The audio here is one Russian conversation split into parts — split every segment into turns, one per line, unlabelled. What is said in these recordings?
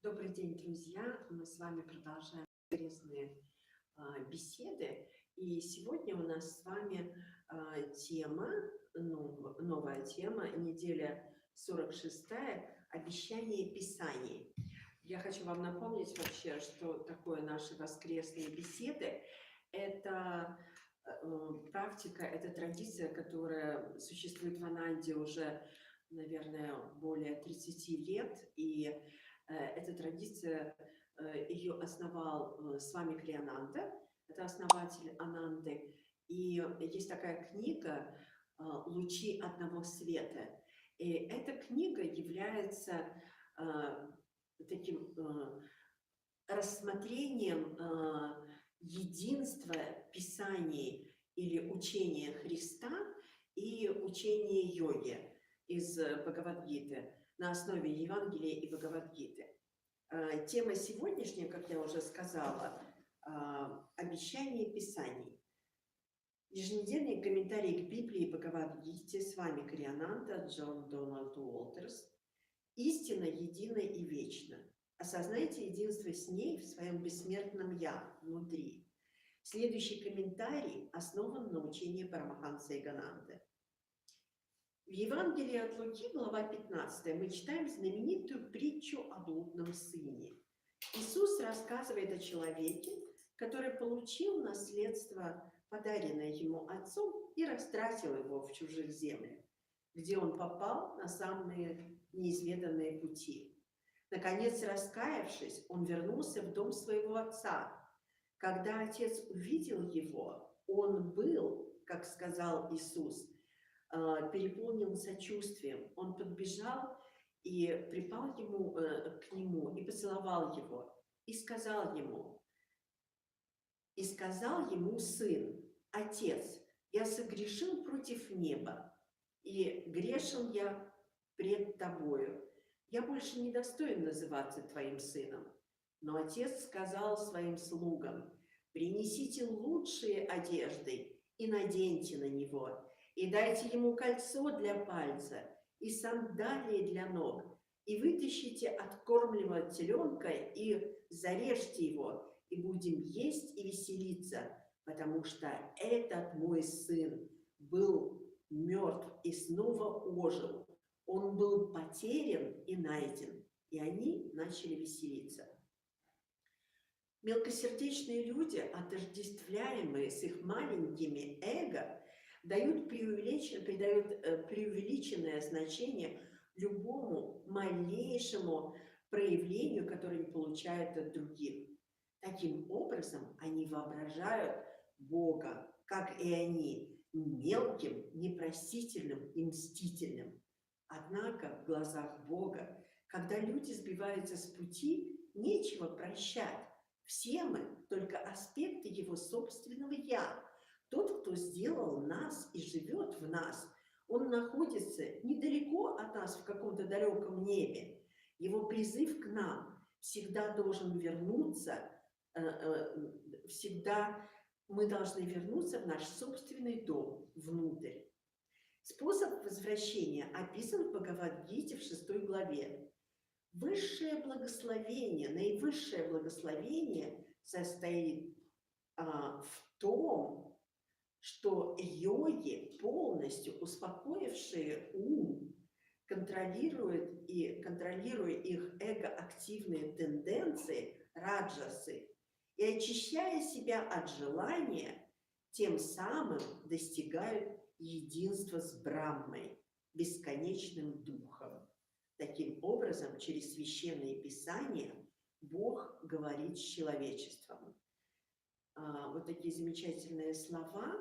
Добрый день, друзья! Мы с вами продолжаем интересные беседы. И сегодня у нас с вами тема, новая тема, неделя 46-я «Обещание Писаний». Я хочу вам напомнить вообще, что такое наши воскресные беседы. Это практика, это традиция, которая существует в Ананде уже, наверное, более 30 лет. И эта традиция, ее основал с вами Криананда, это основатель Ананды. И есть такая книга «Лучи одного света». И эта книга является таким рассмотрением единства Писаний или учения Христа и учения йоги из Бхагавад-гиты на основе Евангелия и Бхагавад-гиты. Тема сегодняшняя, как я уже сказала, «Обещание Писаний». Еженедельный комментарий к Библии и Бхагавад-гите. С вами Криананда, Джон Дональд Уолтерс. Истина едина и вечна. Осознайте единство с ней в своем бессмертном «Я» внутри. Следующий комментарий основан на учении Парамаханса Игананды. В Евангелии от Луки, глава 15, мы читаем знаменитую притчу о блудном сыне. Иисус рассказывает о человеке, который получил наследство, подаренное ему отцом, и растратил его в чужих землях, где он попал на самые неизведанные пути. Наконец, раскаявшись, он вернулся в дом своего отца. Когда отец увидел его, он был, как сказал Иисус, переполнен сочувствием. Он подбежал и припал к нему и поцеловал его, и сказал ему сын: «Отец, я согрешил против неба, и грешен я пред тобою. Я больше не достоин называться твоим сыном». Но отец сказал своим слугам: «Принесите лучшие одежды и наденьте на него, и дайте ему кольцо для пальца и сандалии для ног, и вытащите откормленного теленка и зарежьте его, и будем есть и веселиться, потому что этот мой сын был мертв и снова ожил. Он был потерян и найден». И они начали веселиться. Мелкосердечные люди, отождествляемые с их маленькими эго, придают преувеличенное значение любому малейшему проявлению, которое они получают от других. Таким образом, они воображают Бога, как и они, мелким, непростительным и мстительным. Однако в глазах Бога, когда люди сбиваются с пути, нечего прощать. Все мы только аспекты его собственного «я». Тот, кто сделал нас и живет в нас, он находится недалеко от нас в каком-то далеком небе. Его призыв к нам всегда должен вернуться, всегда мы должны вернуться в наш собственный дом, внутрь. Способ возвращения описан в Бхагавад-гите в 6 главе. Высшее благословение, наивысшее благословение состоит в том, что йоги, полностью успокоившие ум, контролируя их эго-активные тенденции, раджасы, и очищая себя от желания, тем самым достигают единства с Брахмой, бесконечным духом. Таким образом, через священные писания Бог говорит с человечеством. Вот такие замечательные слова,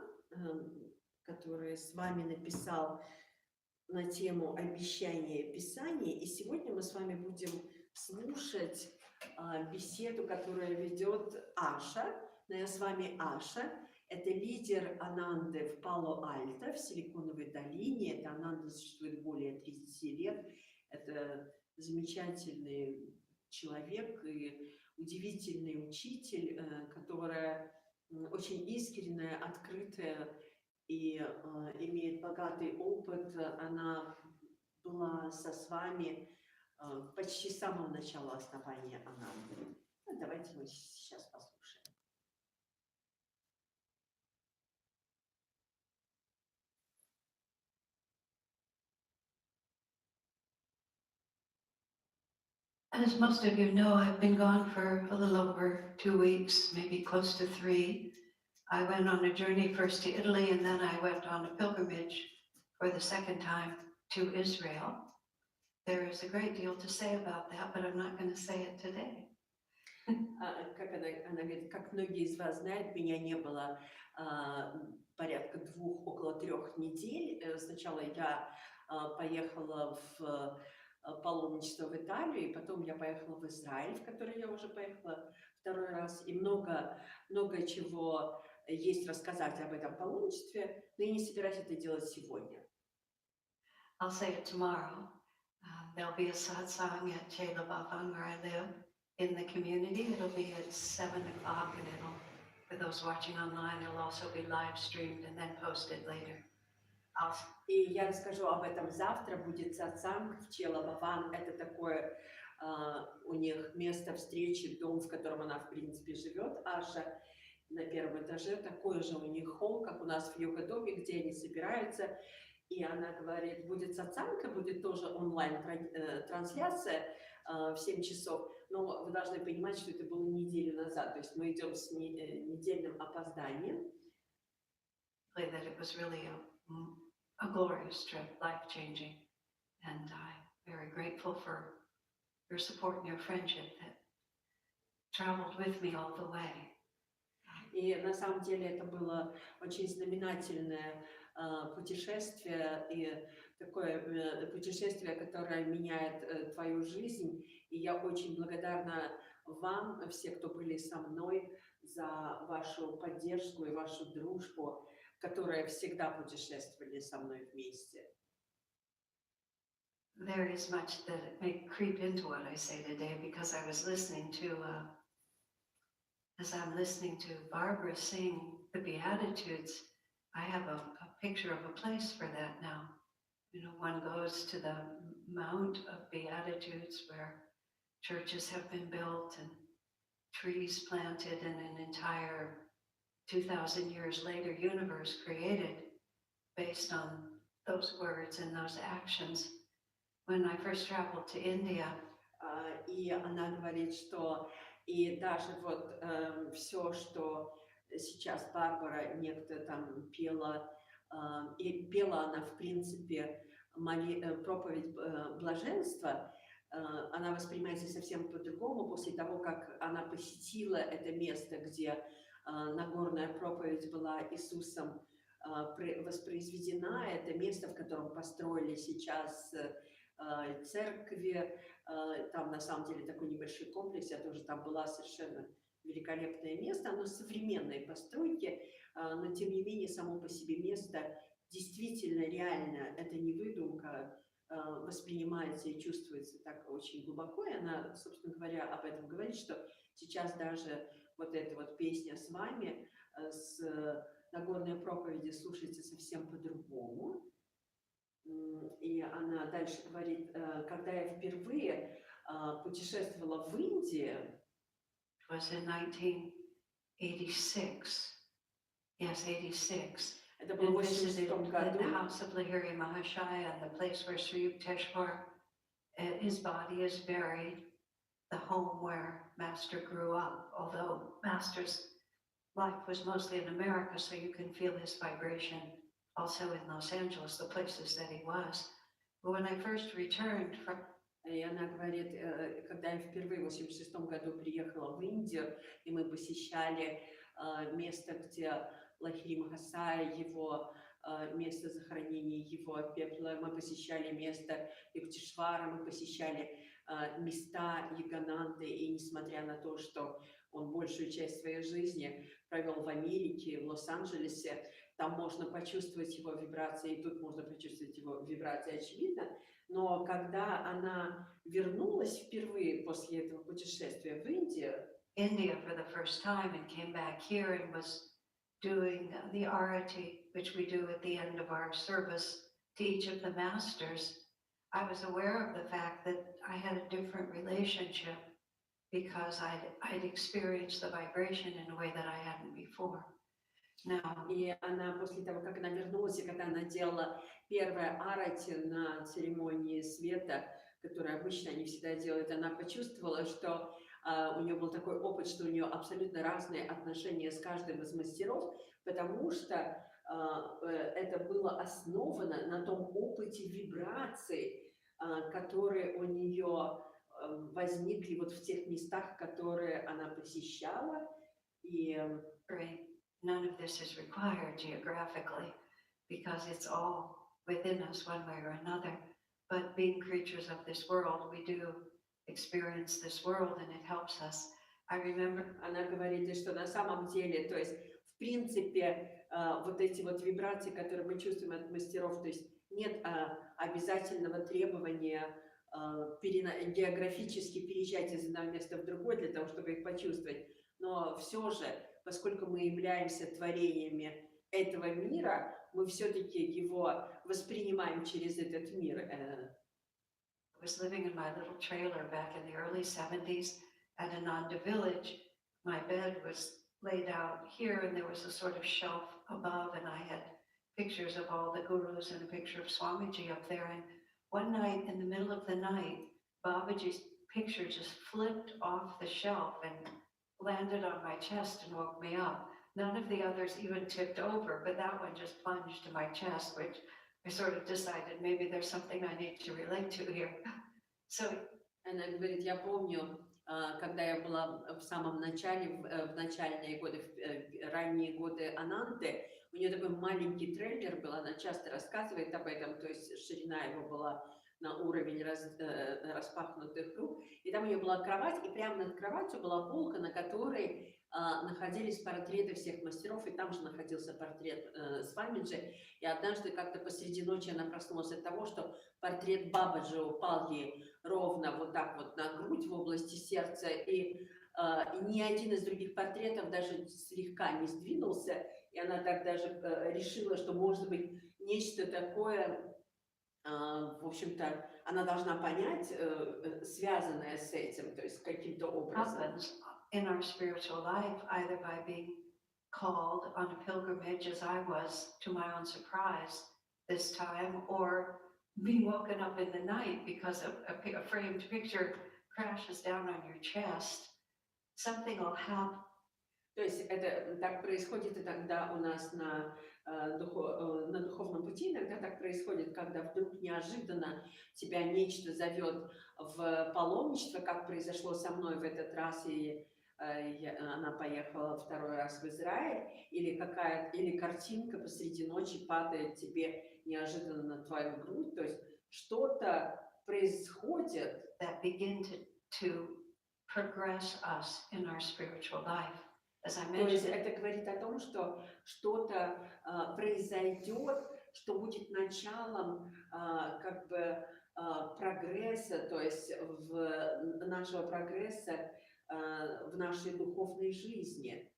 которые с вами написал на тему «Обещание Писаний». И сегодня мы с вами будем слушать беседу, которую ведет Аша. Но я с вами Аша. Это лидер Ананды в Пало-Альто, в Силиконовой долине. Эта Ананда существует более 30 лет. Это замечательный человек и удивительный учитель, которая очень искренняя, открытая и имеет богатый опыт. Она была с вами почти с самого начала основания Ананды. Ну, давайте мы сейчас послушаем.
As most of you know, I've been gone for a little over 2 weeks, maybe close to 3. I went on a journey first to Italy, and then I went on a pilgrimage for the second time to Israel. There is a great deal to say about that, but I'm not going to say it today.
Как она говорит, как многие из вас знают, меня не было порядка 2, около 3 недель. Сначала я поехала в паломничество в Италию, и потом я поехала в Израиль, в который я уже поехала 2-й раз. И много чего есть рассказать об этом паломничестве, но я не собираюсь это делать сегодня.
I'll say it tomorrow. There'll be a satsang at Chelabafan, where I live, in the community. It'll be at 7 o'clock, and for those watching online, it'll also be live streamed and then posted later.
И я расскажу об этом завтра. Будет сатсанг в Челабаван. Это такое у них место встречи, дом, в котором она, в принципе, живет, Аша, на 1-м этаже. Такой же у них холл, как у нас в йога-доме, где они собираются. И она говорит, будет сатсанг, будет тоже онлайн-трансляция в 7 часов. Но вы должны понимать, что это было неделю назад. То есть мы идем с недельным опозданием.
That it was really a glorious trip, life-changing, and I'm very grateful for your support and your friendship that traveled with me all the way.
И на самом деле это было очень знаменательное путешествие, и такое путешествие, которое меняет твою жизнь. И я очень благодарна вам, все, кто были со мной, за вашу поддержку и вашу дружбу, которые всегда путешествовали со мной вместе.
There is much that may creep into what I say today, because I was listening to, as I'm listening to Barbara sing the Beatitudes, I have a picture of a place for that now. You know, one goes to the Mount of Beatitudes where churches have been built and trees planted and an entire 2,000 years later universe created based on those words and those actions. When I first traveled to India,
и она говорит, что и даже вот все, что сейчас Барбара некто там пела, и пела она, в принципе, проповедь блаженства, она воспринимается совсем по-другому после того, как она посетила это место, где Нагорная проповедь была Иисусом воспроизведена. Это место, в котором построили сейчас церкви. Там на самом деле такой небольшой комплекс. Я тоже там была, совершенно великолепное место. Оно современной постройки, но тем не менее само по себе место действительно реально. Это не выдумка, воспринимается и чувствуется так очень глубоко. И она, собственно говоря, об этом говорит, что сейчас даже вот эта вот песня с вами, с Нагорной проповеди, слушается совсем по-другому. И она дальше говорит, когда я впервые путешествовала в Индию,
it was in 1986. Yes, 86.
это было в 86 году.
The house of Lahiri Mahashaya and the place where Sri Yukteswar, his body is buried, the home where Master grew up, although Master's life was mostly in America, so you can feel his vibration also in Los Angeles, the places that he was. But when I first returned from...
И она говорит, когда я впервые в 86 году приехала в Индию, и мы посещали место, где Лахири Махасая, его место захоронения его пепла, мы посещали место Юктешвара, мы посещали места Ягананды, и несмотря на то, что он большую часть своей жизни провел в Америке, в Лос-Анджелесе, там можно почувствовать его вибрации, и тут можно почувствовать его вибрации, очевидно. Но когда она вернулась впервые после этого путешествия в Индию,
India for the first time, and came back here and was doing the arati, which we do at the end of our service to each of the masters, I was aware of the fact that I had a different relationship because I'd experienced the vibration in a way that I hadn't before. Now,
И она после того, как она вернулась, и когда она делала первое арати на церемонии Света, которую обычно они всегда делают, она почувствовала, что у нее был такой опыт, что у нее абсолютно разные отношения с каждым из мастеров, потому что это было основано на том опыте вибраций, которые у нее возникли вот в тех местах, которые она посещала. И
right, none of this is required geographically because it's all within us one way or another. But being creatures of this world, we do experience this world and it helps us. I remember
она говорит, что на самом деле, то есть, в принципе, вот эти вот вибрации, которые мы чувствуем от мастеров, то есть нет обязательного требования географически переезжать из одного места в другое для того, чтобы их почувствовать. Но все же, поскольку мы являемся творениями этого мира, мы все-таки его воспринимаем через этот мир.
I was living in my little trailer back in the early 70s at Ananda village. My bed was laid out here and there was a sort of shelf above and I had pictures of all the gurus and a picture of Swamiji up there. And one night in the middle of the night, Babaji's picture just flipped off the shelf and landed on my chest and woke me up. None of the others even tipped over, but that one just plunged to my chest, which I sort of decided maybe there's something I need to relate to here. So,
она говорит, я помню, когда я была в самом начале, в начальные годы, в ранние годы Ананты, у нее такой маленький трейлер был, она часто рассказывает об этом, то есть ширина его была на уровень распахнутых рук, и там у нее была кровать, и прямо над кроватью была полка, на которой находились портреты всех мастеров, и там же находился портрет Свамиджи, и однажды как-то посреди ночи она проснулась от того, что портрет Бабаджи упал ей ровно вот так вот на грудь в области сердца, и ни один из других портретов даже слегка не сдвинулся, и она так даже решила, что может быть нечто такое, в общем-то, она должна понять, связанное с этим, то есть каким-то образом.
happens in our spiritual life either by being called on a pilgrimage as I was to my own surprise this time, or being woken up in the night because a framed picture crashes down on your chest. Something will happen.
То есть это так происходит и тогда у нас на духовном пути, иногда так происходит, когда вдруг неожиданно тебя нечто зовет в паломничество, как произошло со мной в этот раз, и она поехала второй раз в Израиль, или картинка посреди ночи падает тебе неожиданно на твою грудь, то есть что-то происходит.
That begin to progress us in our spiritual life. As I
То есть
mentioned,
это говорит о том, что что-то произойдет, что будет началом как бы прогресса, то есть нашего прогресса в нашей духовной жизни.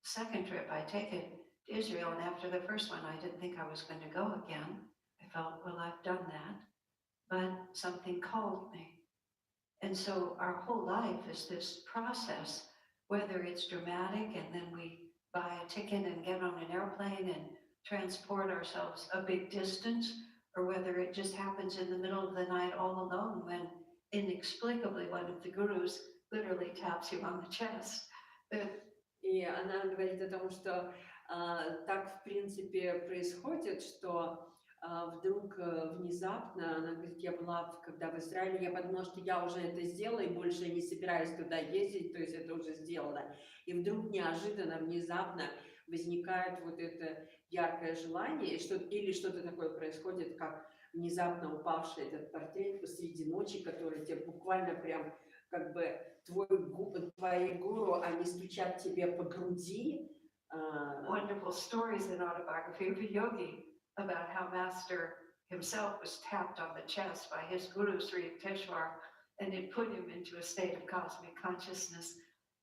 second trip I take it to Israel, and after the first one, I didn't think I was going to go again. I felt, well, I've done that, but something called me. And so our whole life is this process, whether it's dramatic and then we buy a ticket and get on an airplane and transport ourselves a big distance, or whether it just happens in the middle of the night all alone when inexplicably one of the gurus literally taps you on the chest.
И она говорит о том, что так в принципе происходит, что вдруг внезапно, она говорит, я была, когда в Израиле, я подумала, что я уже это сделала и больше не собираюсь туда ездить, то есть это уже сделано. И вдруг неожиданно, внезапно возникает вот это яркое желание, или что-то такое происходит, как внезапно упавший этот портрет посреди ночи, который тебе буквально прям как бы твои гуру, они стучат тебе по груди.
Wonderful stories in autobiography of a yogi about how Master himself was tapped on the chest by his guru Sri Yukteswar, and it put him into a state of cosmic consciousness.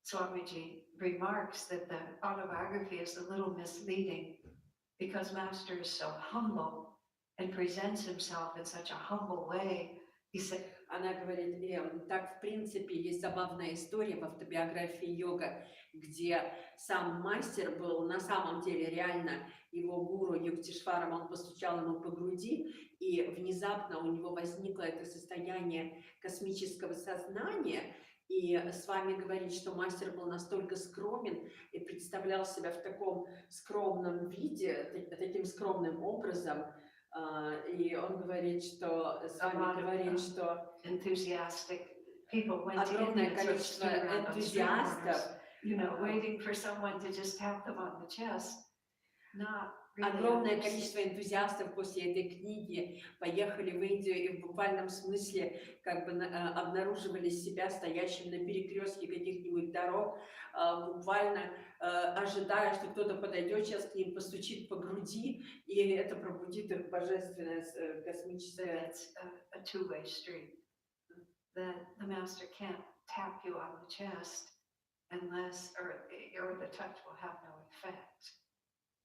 Swamiji remarks that the autobiography is a little misleading because Master is so humble and presents himself in such a humble way. He said,
Она говорит, так в принципе есть забавная история в автобиографии йога, где сам мастер был на самом деле реально его гуру Юктишваром, он постучал ему по груди, и внезапно у него возникло это состояние космического сознания, и с вами говорит, что мастер был настолько скромен и представлял себя в таком скромном виде, таким скромным образом, и он говорит, что с вами говорит, что
enthusiastic people went in
огромное
and sort of
количество
stood around on street
энтузиастов,
corners, waiting for someone to just tap them on the chest, not really
огромное
understand.
количество энтузиастов после этой книги поехали в Индию и в буквальном смысле как бы обнаруживали себя стоящим на перекрестке каких-нибудь дорог, буквально ожидая, что кто-то подойдет сейчас к ним, постучит по груди, и это пробудит их божественное космическое.
It's a two-way street. The master can't tap you on the chest unless, or the touch will have no effect.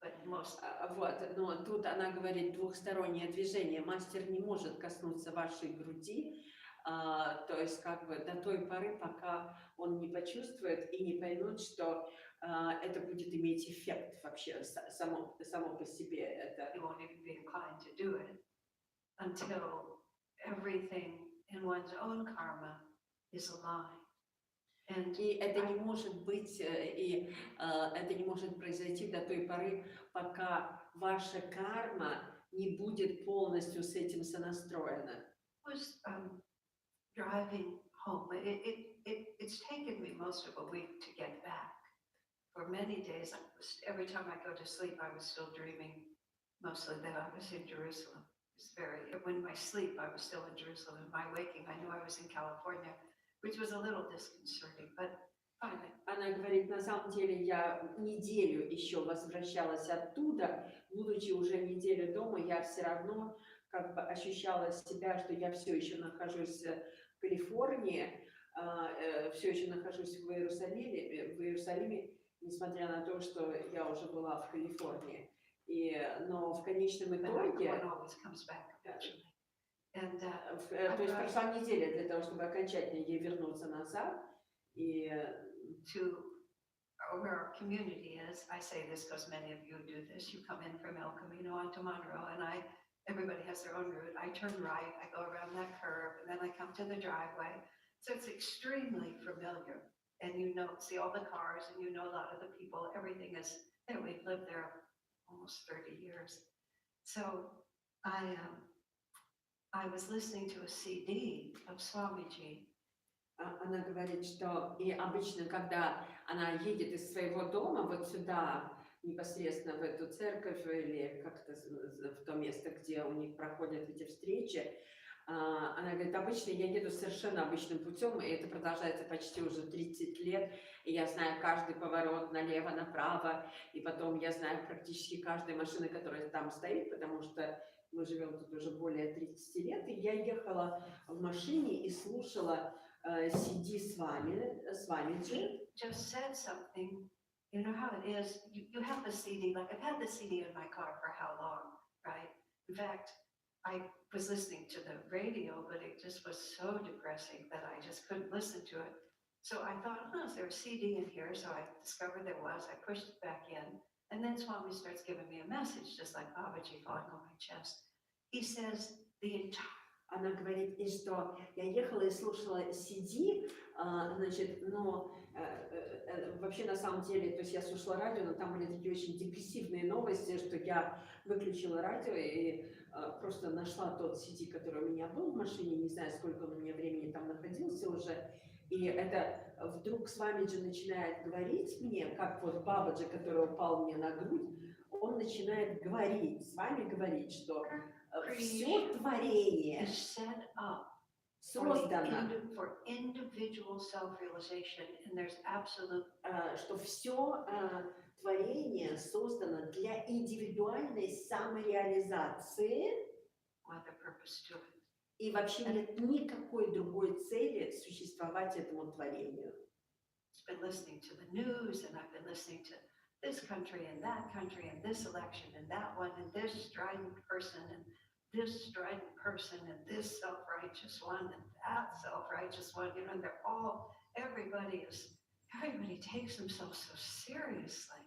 But most.
Вот, но тут она говорит двухстороннее движение. Мастер не может коснуться вашей груди, то есть как бы до той поры, пока он не почувствует и не поймет, что это будет иметь эффект вообще само по себе. Это.
You won't even be inclined to do it until everything in one's own karma is aligned.
И это не может быть, и это не может произойти до той поры, пока ваша карма не будет полностью с этим сонастроена.
I was driving home. It's taken me most of a week to get back. For many days, every time I go to sleep, I was still dreaming, mostly that I was in Jerusalem. When I sleep, I was still in Jerusalem. In my waking, I knew I was in California, which was a little disconcerting, but finally.
Она говорит, на самом деле я неделю еще возвращалась оттуда, будучи уже неделю дома, я все равно как бы ощущала себя, что я все еще нахожусь в Калифорнии, все еще нахожусь в Иерусалиме, несмотря на то, что я уже была в Калифорнии. Но в конечном итоге, то есть прошла неделя для того, чтобы окончательно ей вернуться назад. И
where our community is, I say this because many of you do this. You come in from El Camino onto Monroe, and everybody has their own route. I turn right, I go around that curve, and then I come to the driveway. So it's extremely familiar, and see all the cars, and a lot of the people. Everything is there. We've lived there almost 30 years. So I was listening to a CD of Swamiji.
Она говорит, что и обычно, когда она едет из своего дома вот сюда, непосредственно в эту церковь или как-то в то место, где у них проходят эти встречи, она говорит, обычно я еду совершенно обычным путем, и это продолжается почти уже 30 лет, и я знаю каждый поворот налево, направо, и потом я знаю практически каждой машины, которая там стоит, потому что мы живем тут уже более 30 лет, и я ехала в машине и слушала CD Swamiji.
Just said something. You know how it is. You have the CD. Like I've had the CD in my car for how long, right? In fact, I was listening to the radio, but it just was so depressing that I just couldn't listen to it. So I thought, is there a CD in here? So I discovered there was. I pushed it back in, and then Swami starts giving me a message, just like Babaji falling on my chest. He says the entire.
Она говорит, и что я ехала и слушала CD, значит, но вообще на самом деле, то есть я слушала радио, но там были такие очень депрессивные новости, что я выключила радио и просто нашла тот CD, который у меня был в машине, не знаю, сколько он у меня времени там находился уже, и это вдруг Свамиджи начинает говорить мне, как вот Бабаджи, который упал мне на грудь, он начинает говорить, с вами говорить, что все творение создано, что все творение создано для индивидуальной самореализации, и вообще нет никакой другой цели существовать этому творению.
This country and that country and this election and that one and this strident person and this strident person and this self-righteous one and that self-righteous one, and they're all, everybody takes themselves so seriously.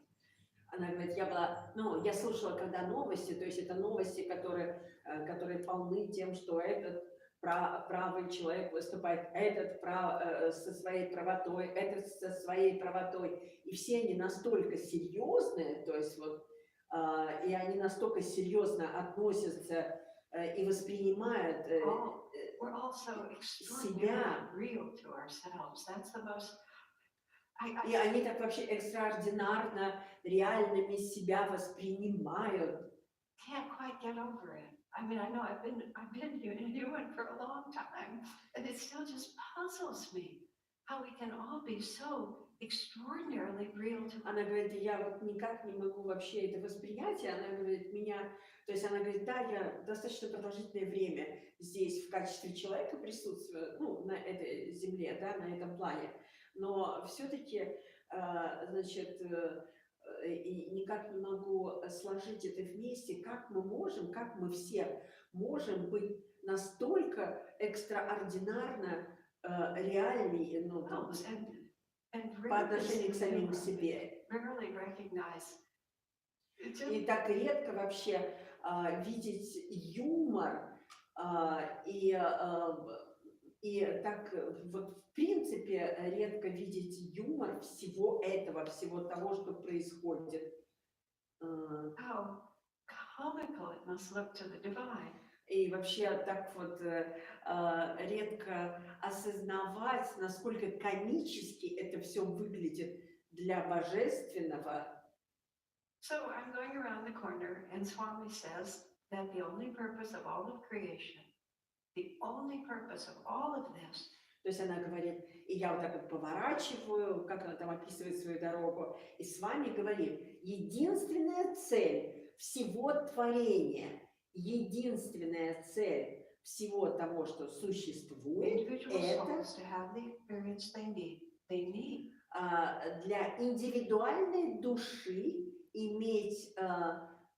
Она говорит, я слушала, когда новости, то есть это новости, которые полны тем, что этот правый человек выступает, этот со своей правотой, этот со своей правотой. И все они настолько серьезные, то есть и они настолько серьезно относятся и воспринимают
We're also extraordinarily real to ourselves. That's the most.
И они так вообще экстраординарно реальными себя воспринимают.
Can't quite get over it. I mean, I know I've been human for a long time, and it still just puzzles me how we can all be so extraordinarily real to.
Она говорит, я никак не могу вообще это воспринять. И она говорит, она говорит, да, я достаточно продолжительное время здесь в качестве человека присутствую, на этой земле, да, на этом плане. Но все-таки, и никак не могу сложить это вместе, как мы все можем быть настолько экстраординарно реальными, по отношению к самим себе. И так редко вообще видеть юмор, и так в принципе редко видеть юмор всего этого, всего того, что происходит.
How comical it must look to the divine.
И вообще так редко осознавать, насколько комически это все выглядит для божественного.
So I'm going around the corner, and Swami says that the only purpose of all of creation, the only purpose of all of this.
То есть она говорит, и я вот так поворачиваю, как она там описывает свою дорогу, и с вами говорит, единственная цель всего творения, единственная цель всего того, что существует, это для индивидуальной души иметь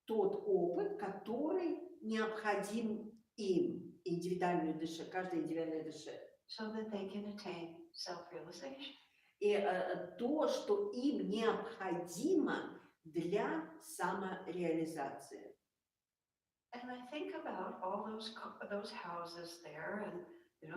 тот опыт, который необходим им, индивидуальной душе, каждой индивидуальной душе.
So that they can attain self-realization.
И то, что им необходимо для самореализации.
And I think about all those houses there, and the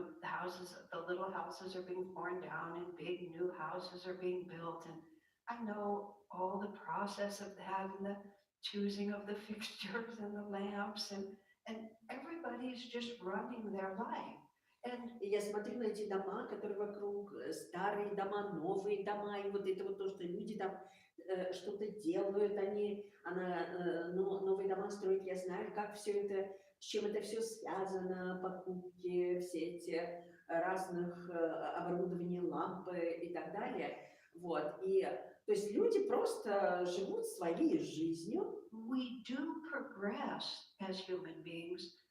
little houses are being torn down, and big new houses are being built, and I know all the process of that, and the choosing of the fixtures and the lamps, and everybody's just running their life.
И я смотрю на эти дома, которые вокруг, старые дома, новые дома, и вот это вот то, что люди там что-то делают, новые дома строят, я знаю, как все это, с чем это все связано, покупки, все эти разных оборудований, лампы и так далее. Вот, то есть люди просто живут своей жизнью.
We do progress as human beings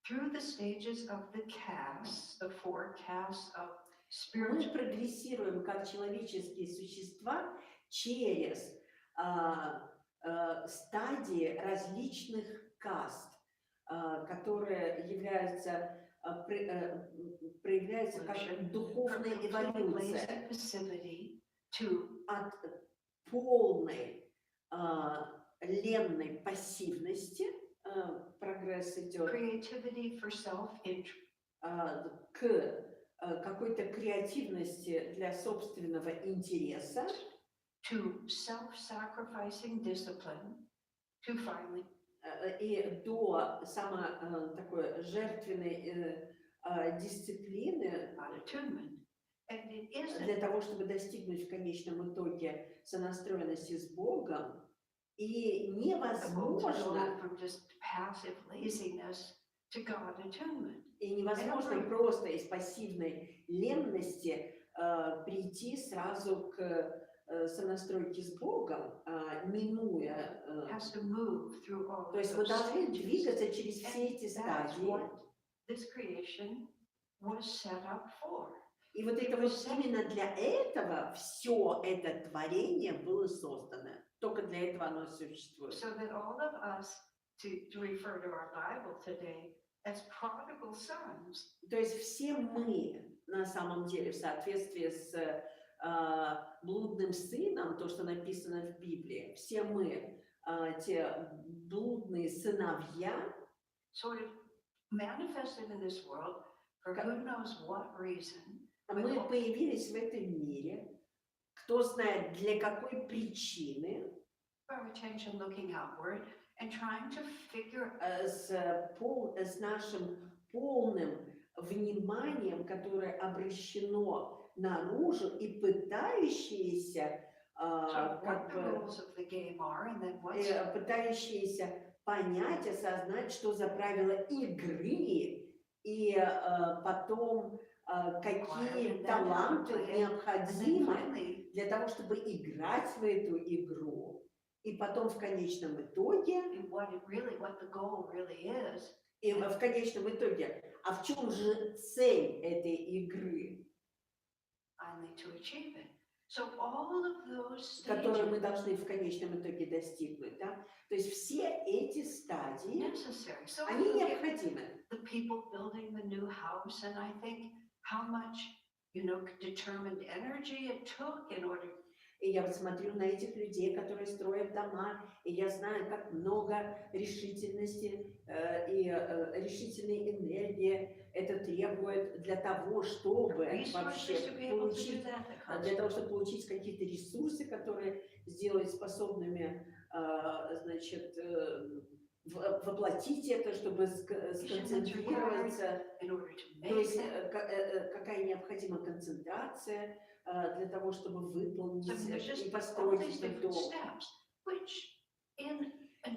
through the stages of the castes, the 4 castes of spiritual.
Мы прогрессируем как человеческие существа через стадии различных каст, которые проявляются как духовная эволюция от полной ленной пассивности. Прогресс идет к какой-то креативности для собственного интереса,
to self-sacrificing discipline, to finally,
и до такой жертвенной дисциплины, для того, чтобы достигнуть в конечном итоге сонастроенности с Богом. И невозможно просто из пассивной ленности прийти сразу к сонастройке с Богом, минуя. То есть вы должны двигаться через все эти стадии. И вот это вот именно для этого все это творение было создано. Только для этого оно существует.
So that all of us to refer to our Bible today as prodigal sons.
То есть все мы на самом деле в соответствии с блудным сыном, то, что написано в Библии, все мы те блудные сыновья,
Sort of manifested in this world for who knows what reason.
мы появились в этом мире, кто знает для какой причины,
Our attention looking outward and trying to figure
с нашим полным вниманием, которое обращено наружу и пытающиеся,
what the rules of the game are and then what's
пытающиеся понять, осознать, что за правила игры, и потом какие таланты необходимы для того, чтобы играть в эту игру. И потом в конечном итоге,
what the goal really is.
и в конечном итоге, а в чем же цель этой игры,
Finally to achieve it. So all of those
которую мы
stages
должны в конечном итоге достигнуть, да? То есть все эти стадии,
necessary. So I
они
look at
необходимы.
the people building the new house and I think how much, determined energy it took in order.
И я вот смотрю на этих людей, которые строят дома, и я знаю, как много решительности и решительной энергии это требует для того, чтобы вообще получить, для того, чтобы получить какие-то ресурсы, которые сделать способными, значит, воплотить это, чтобы сконцентрироваться. То есть какая необходима концентрация для того, чтобы выполнить и построить этот дом.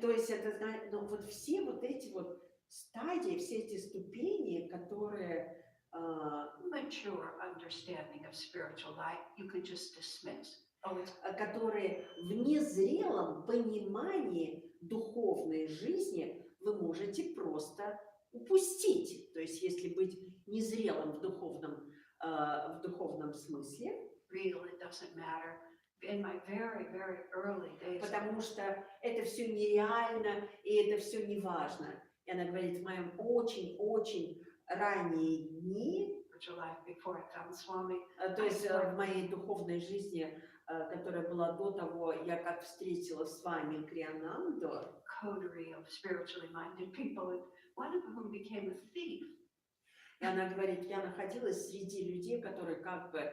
То есть это, ну, вот все вот эти вот стадии, все эти ступени, которые
Mature understanding of spiritual life, you can just dismiss.
которые в незрелом понимании духовной жизни вы можете просто упустить. То есть если быть незрелым в духовном смысле,
Really, it doesn't matter. In my very, very early days,
потому что это все нереально и это все не важно. И она говорит, в моем очень-очень ранние дни,
spiritual life before I found Swami,
то есть в моей духовной жизни, которая была до того, я как встретила с вами Криананду,
coterie of spiritually minded people, and one of whom became a thief.
и она говорит, я находилась среди людей, которые как бы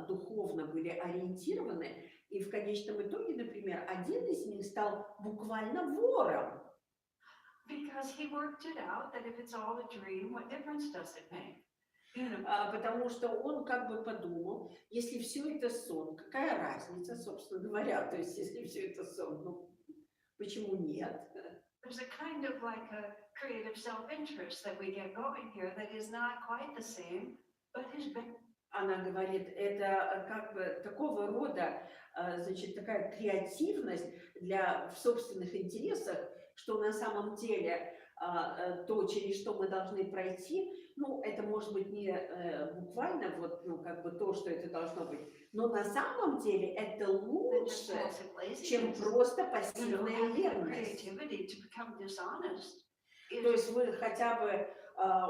духовно были ориентированы, и в конечном итоге, например, один из них стал буквально вором.
Because he worked it out that if it's all a dream, what difference does it make?
Потому что он как бы подумал, если все это сон, какая разница, собственно говоря, то есть если все это сон, ну почему нет?
There's a kind of like a creative self-interest that we get going here that is not quite the same, but is better.
Она говорит, это как бы такого рода, значит, такая креативность в собственных интересах, что на самом деле то, через что мы должны пройти, ну, это может быть не буквально вот, ну, как бы то, что это должно быть, но на самом деле это лучше, чем просто пассивная верность. То есть вы хотя бы,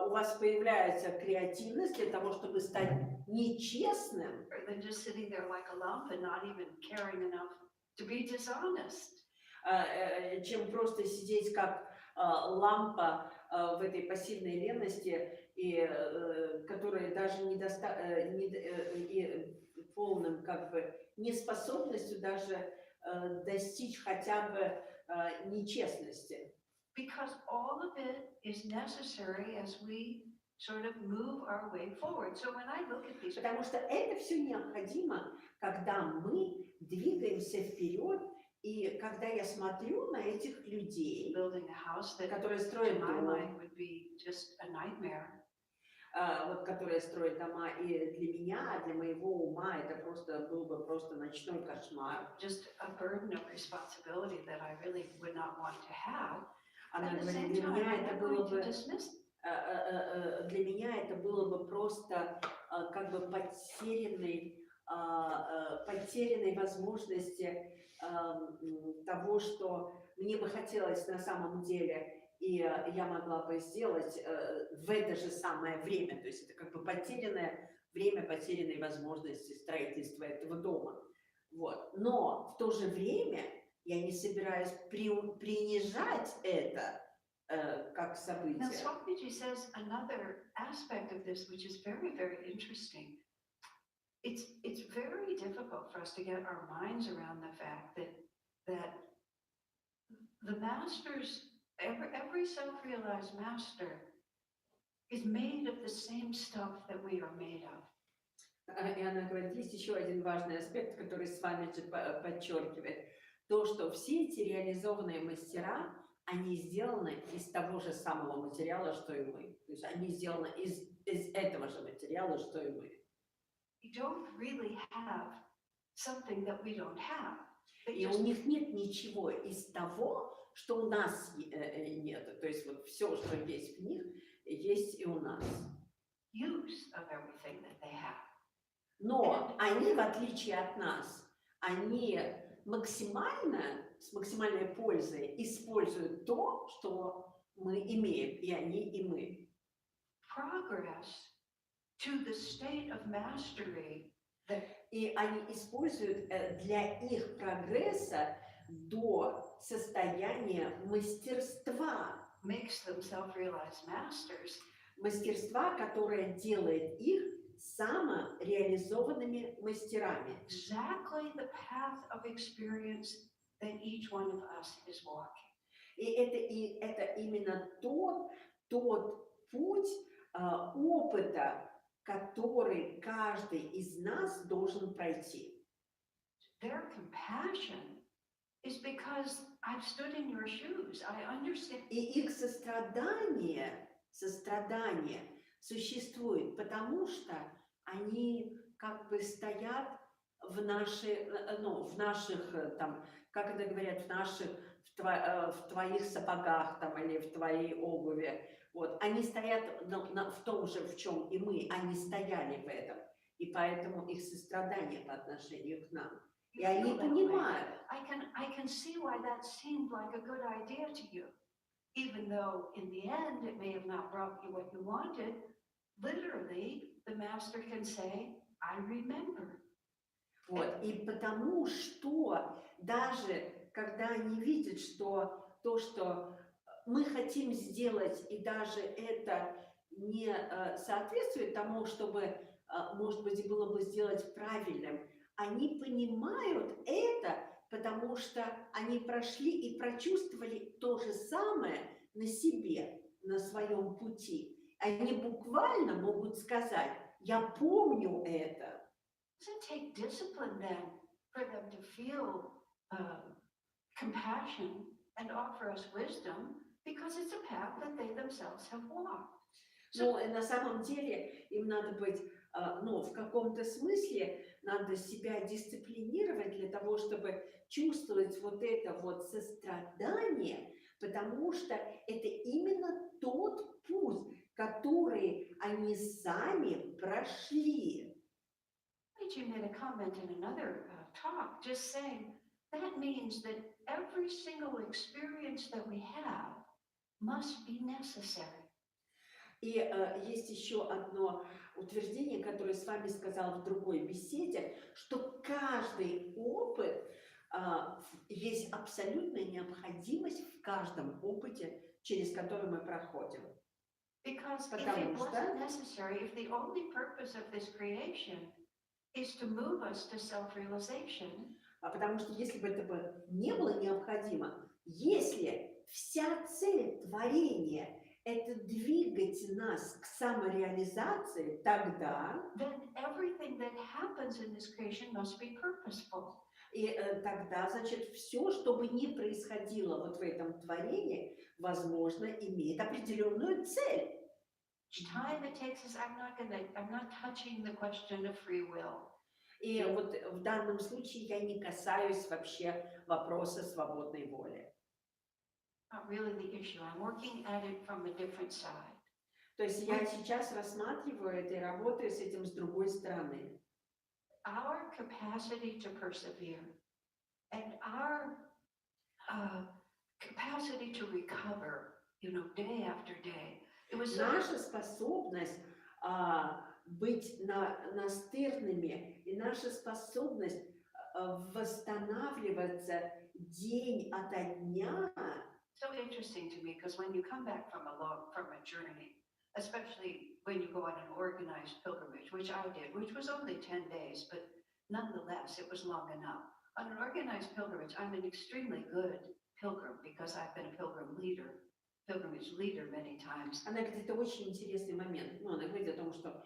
у вас появляется креативность для того, чтобы стать нечестным, чем просто сидеть как лампа в этой пассивной ленности, и которая даже и полным как бы неспособностью даже достичь хотя бы нечестности.
Because all of it is necessary as we sort of move our way forward. So when I look at these,
потому что это все необходимо, когда мы двигаемся вперед. И когда я смотрю на этих людей, которые строят дома, вот, которые строят дома, и для меня, для моего ума, это просто был бы просто ночной кошмар. Она говорит, для меня это было бы просто как бы потерянный потерянной возможности того, что мне бы хотелось на самом деле, и я могла бы сделать в это же самое время. То есть это как бы потерянное время, потерянной возможности строительства этого дома. Вот. Но в то же время я не собираюсь принижать это как
Now,
событие.
Swamiji says another aspect of this, which is very, very interesting. It's very difficult for us to get our minds around the fact that the masters, every self-realized master is made of the same stuff that we are made of.
И она говорит, есть еще один важный аспект, который с вами же подчеркивает. То, что все эти реализованные мастера, они сделаны из того же самого материала, что и мы. То есть они сделаны из этого же материала, что и мы.
You don't really have something that we don't have.
И у них нет ничего из того, что у нас нет. То есть вот все, что есть в них, есть и у нас.
Use of everything that they have.
Но они, в отличие от нас, они с максимальной пользой используют то, что мы имеем, и они, и мы.
Progress to the state of mastery that
И они используют для их прогресса до состояния мастерства.
makes them self-realized masters.
Мастерства, которое делает их самореализованными мастерами.
Exactly the path of experience that each one of us is walking.
И это именно тот путь опыта, который каждый из нас должен пройти.
Their compassion is because I've stood in your shoes. I understand.
И их сострадание существует, потому что они как бы стоят в наших, там, как это говорят, в твоих сапогах там, или в твоей обуви. Вот. Они стоят в том же, в чем и мы, они стояли в этом. И поэтому их сострадание по отношению к нам. И они понимают.
I can see why that seemed like a good idea to you. Even though in the end it may have not brought you what you wanted, literally the master can say, I remember.
Вот. И потому что даже когда они видят, что то, что мы хотим сделать, и даже это не соответствует тому, чтобы, может быть, было бы сделать правильным, они понимают это, потому что они прошли и прочувствовали то же самое на себе, на своем пути. Они буквально могут сказать, я помню это.
Does it take discipline then for them to feel compassion and offer us wisdom because it's a path that they themselves have walked?
Но на самом деле им надо быть, в каком-то смысле надо себя дисциплинировать для того, чтобы чувствовать вот это вот сострадание, потому что это именно тот путь, который они сами прошли.
She made a comment in another talk just saying that means that every single experience that we have must be necessary.
И есть еще одно утверждение, которое с вами сказала в другой беседе, что каждый опыт, есть абсолютная необходимость в каждом опыте, через который мы проходим.
Because if it wasn't necessary, if the only purpose of this creation is to move us to self-realization,
Потому что если бы это не было необходимо, если вся цель творения – это двигать нас к самореализации, тогда
then everything that happens in this creation must be purposeful.
И тогда, значит, все, что бы ни происходило вот в этом творении, возможно, имеет определенную цель.
Each time it takes us, I'm not touching the question of free will.
И вот в данном случае я не касаюсь вообще вопроса свободной воли.
Not really the issue. I'm working at it from a different side.
То есть я сейчас рассматриваю это и работаю с этим с другой стороны.
our capacity to persevere and our capacity to recover, day after day. It was so
Наша способность быть настырными и наша способность восстанавливаться день ото дня.
so interesting to me because when you come back from a journey, especially when you go on an organized pilgrimage, which I did, which was only 10 days, but nonetheless, it was long enough. On an organized pilgrimage, I'm an extremely good pilgrim because I've been a pilgrimage leader many times.
Она говорит, это очень интересный момент. Ну, она говорит о том, что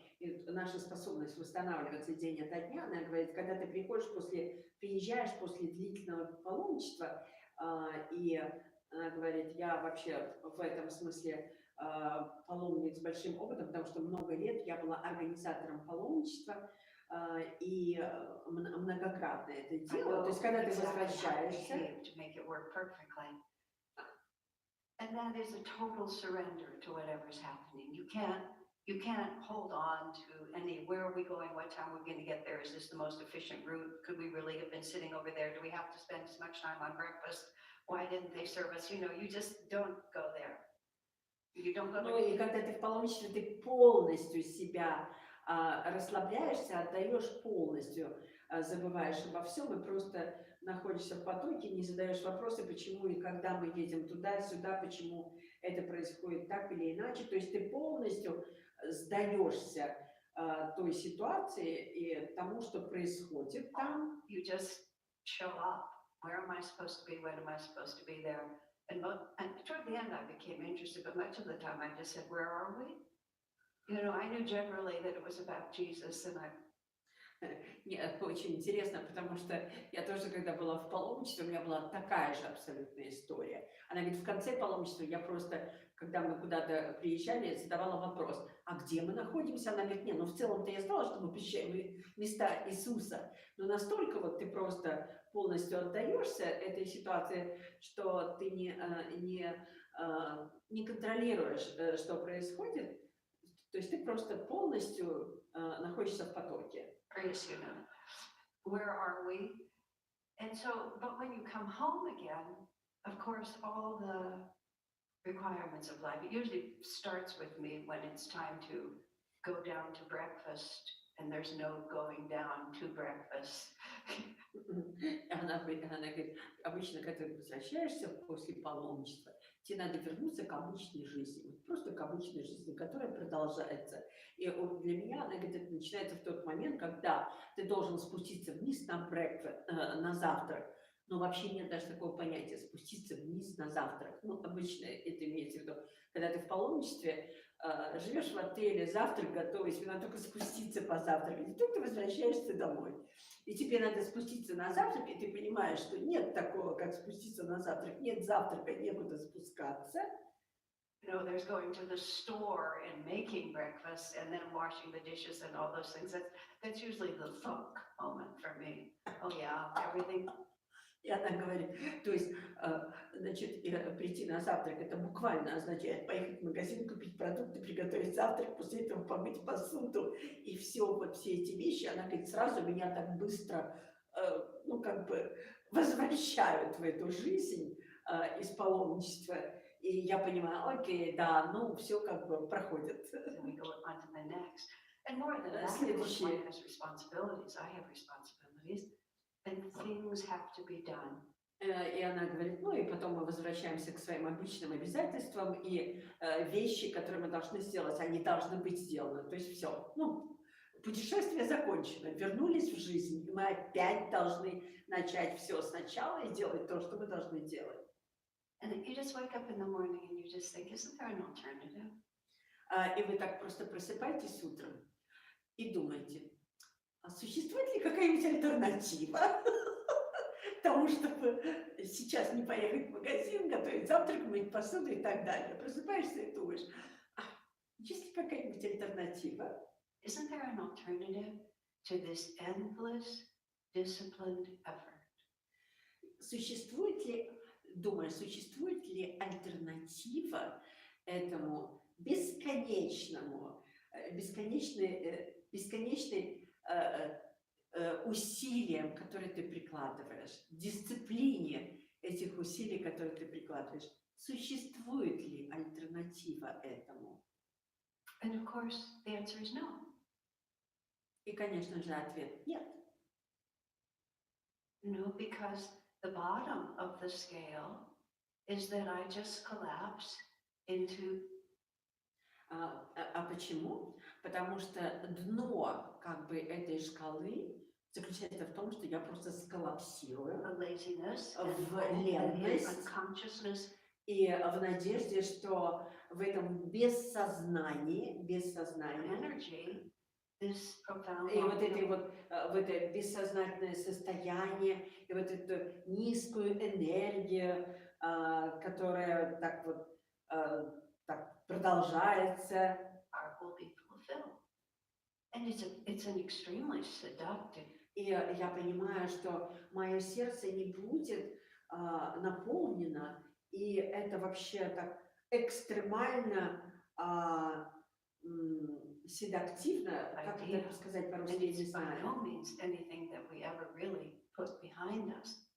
наша способность восстанавливаться день ото дня, она говорит, когда ты приезжаешь после длительного паломничества, и она говорит, я вообще в этом смысле паломник с большим опытом, потому что много лет я была организатором паломничества, и многократно это делала. То есть, когда ты возвращаешься,
and that is a total surrender to whatever's happening. You can't hold on to where are we going, what time we're going to get there, is this the most efficient route, could we really have been sitting over there, do we have to spend so much time on breakfast, why didn't they serve us, you just don't go there. You don't go
there. Ну и когда ты в паломничестве, ты полностью себя расслабляешься, отдаешь полностью, забываешь обо всем и просто находишься в потоке, не задаешь вопросы, почему и когда мы едем туда-сюда, почему это происходит так или иначе. То есть ты полностью сдаешься той ситуации и тому, что происходит там.
You just show up. Where am I supposed to be? When am I supposed to be there? And toward the end, I became interested, but much of the time I just said, where are we? I knew generally that it was about Jesus, and
Нет, очень интересно, потому что я тоже, когда была в паломничестве, у меня была такая же абсолютная история. Она говорит, в конце паломничества я просто, когда мы куда-то приезжали, задавала вопрос, а где мы находимся? Она говорит, в целом-то я знала, что мы приезжаем в места Иисуса, но настолько вот ты просто полностью отдаешься этой ситуации, что ты не контролируешь, что происходит, то есть ты просто полностью находишься в потоке.
Praise you, where are we? And so, but when you come home again, of course, all the requirements of life, it usually starts with me when it's time to go down to breakfast, and there's no going down to breakfast.
Она говорит, обычно, когда ты возвращаешься после паломничества, тебе надо вернуться к обычной жизни, просто к обычной жизни, которая продолжается. И для меня, она говорит, это начинается в тот момент, когда ты должен спуститься вниз на завтрак. Но вообще нет даже такого понятия спуститься вниз на завтрак. Обычно это имеется в виду, когда ты в паломничестве, живешь в отеле, завтрак готовый, тебе надо только спуститься позавтракать, и тут ты возвращаешься домой. И тебе надо спуститься на завтрак, и ты понимаешь, что нет такого, как спуститься на завтрак, нет завтрака, некуда спускаться.
There's going to the store and making breakfast and then washing the dishes and all those things. That's usually the thunk moment for me. Oh yeah, everything.
И она говорит, то есть, значит, прийти на завтрак, это буквально означает поехать в магазин, купить продукты, приготовить завтрак, после этого помыть посуду, и все эти вещи, она говорит, сразу меня так быстро, возвращают в эту жизнь из паломничества, и я понимаю, окей, да, все проходит. Следующее.
And things have to be done.
И она говорит, и потом мы возвращаемся к своим обычным обязательствам, и вещи, которые мы должны сделать, они должны быть сделаны. То есть все, путешествие закончено, вернулись в жизнь, и мы опять должны начать все сначала и делать то, что мы должны делать.
And you just wake up in the morning and you just think, isn't there an alternative?
И вы так просто просыпаетесь утром и думаете, а существует ли какая-нибудь альтернатива тому, чтобы сейчас не поехать в магазин, готовить завтрак, мыть посуду и так далее? Просыпаешься и думаешь, есть ли какая-нибудь альтернатива?
Isn't there an alternative to this endless, disciplined effort?
Существует ли альтернатива этому бесконечной усилиям, которые ты прикладываешь, дисциплине этих усилий, которые ты прикладываешь. Существует ли альтернатива этому?
And of course, the answer is no.
И, конечно же, ответ нет.
No, because the bottom of the scale is that I just collapse into
Почему? Потому что дно как бы этой шкалы заключается в том, что я просто сколлапсирую
a laziness
в
and in
ленность
unconsciousness.
и в надежде, что в этом бессознании,
Energy, this profound
и вот этой
feeling.
вот, в это бессознательное состояние, и вот эту низкую энергию, которая так вот так продолжается.
Will be fulfilled. And it's an extremely seductive.
И я понимаю, что мое сердце не будет наполнено, и это вообще так экстремально седактивно, как это сказать
And
по-русски, я не
it's by
знаю.
no means anything that we ever really put behind us.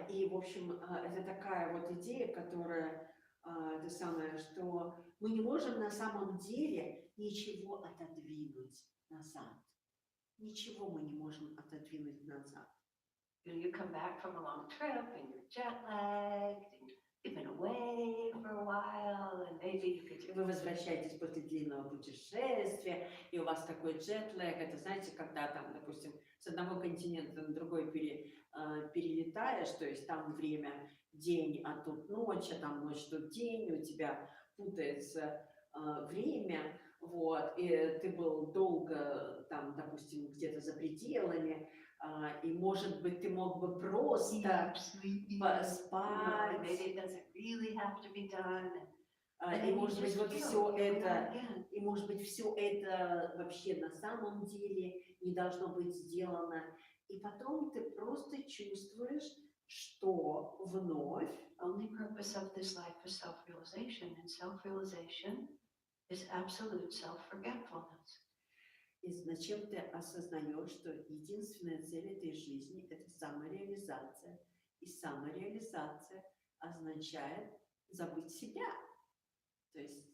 И, в общем, это такая вот идея, которая, это самое, что мы не можем на самом деле ничего отодвинуть назад. Ничего мы не можем отодвинуть назад.
You come back from a long trip and you're jet lagged and you've been away for a while and maybe you could.
Вы возвращаетесь после длинного путешествия, и у вас такой джетлэг. Это, знаете, когда там, допустим, с одного континента на другой перелетаешь, то есть там время день, а тут ночь, а там ночь, тут день, у тебя путается время, вот, и ты был долго там, допустим, где-то за пределами, и, может быть, ты мог бы просто поспать.
Maybe it doesn't really have to be done.
И, может быть, вот все это, и, может быть, все это вообще на самом деле не должно быть сделано. И потом ты просто чувствуешь, что вновь
Only purpose of this life is self-realization, and self-realization is absolute self-forgetfulness.
и зачем ты осознаешь, что единственная цель этой жизни – это самореализация. И самореализация означает забыть себя. То есть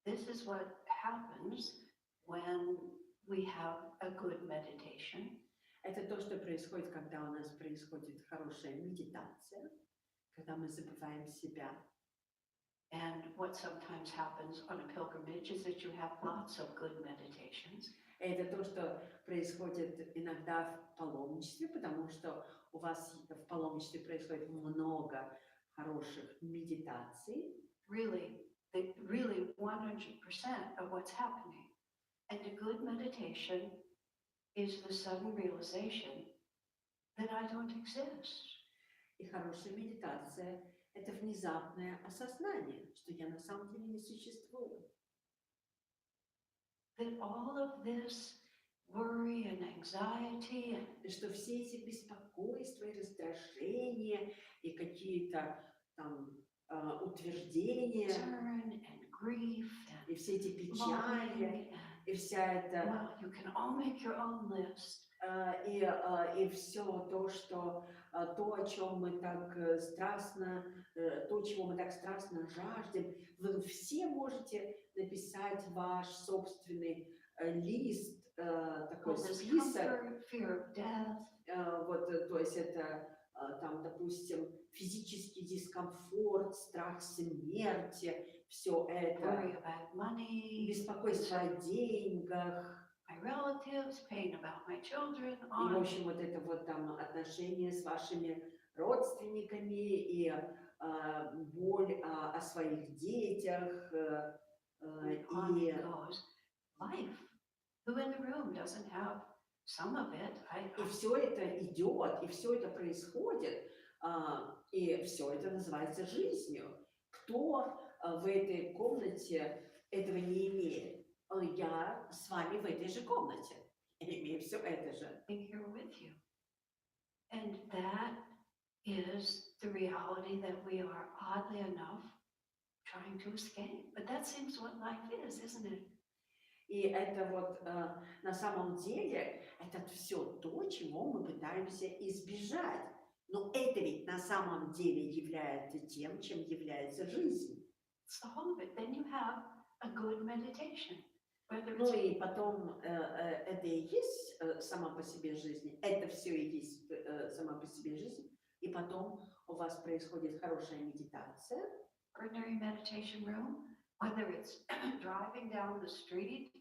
This is what happens when we have a good meditation.
это то, что происходит, когда у нас происходит хорошая медитация, когда мы забываем себя.
And what sometimes happens on a pilgrimage is that you have lots of good meditations.
Это то, что происходит иногда в паломничестве, потому что у вас в паломничестве происходит много хороших медитаций.
Really 100% of what's happening. And a good meditation is the sudden realization that I don't exist.
И хорошая медитация – это внезапное осознание, что я на самом деле не существую.
That all of this worry and anxiety
И что все эти беспокойства и раздражения и какие-то там утверждения,
and grief and
и все эти печали,
longing
и вся эта
well, you can all make your own list.
и все то, что то, о чем мы так страстно, то, чего мы так страстно жаждем, вы все можете написать ваш собственный лист, такой список.
Fear of death,
Вот, то есть это там, допустим, физический дискомфорт, страх смерти, все это,
worry about money,
беспокойство о деньгах.
my relatives, pain about my children,
И,
on
в общем, вот это вот там отношения с вашими родственниками и боль о своих детях.
and on it goes. Life. Who in the room doesn't have some of it?
И все это идет, и все это происходит, и все это называется жизнью. Кто в этой комнате этого не имеет? Я с вами в этой же комнате. Я имею все это же.
being here with you. And that is the reality that we are, oddly enough, trying to escape. But that seems what life is, isn't it?
И это вот на самом деле, это все то, чего мы пытаемся избежать. Но это ведь на самом деле является тем, чем является жизнь.
It's the whole of it. Then you have a good meditation. Whether
Ну
it's
и потом это и есть сама по себе жизнь, это все и есть сама по себе жизнь. И потом у вас происходит хорошая медитация,
ordinary meditation room, whether it's driving down the street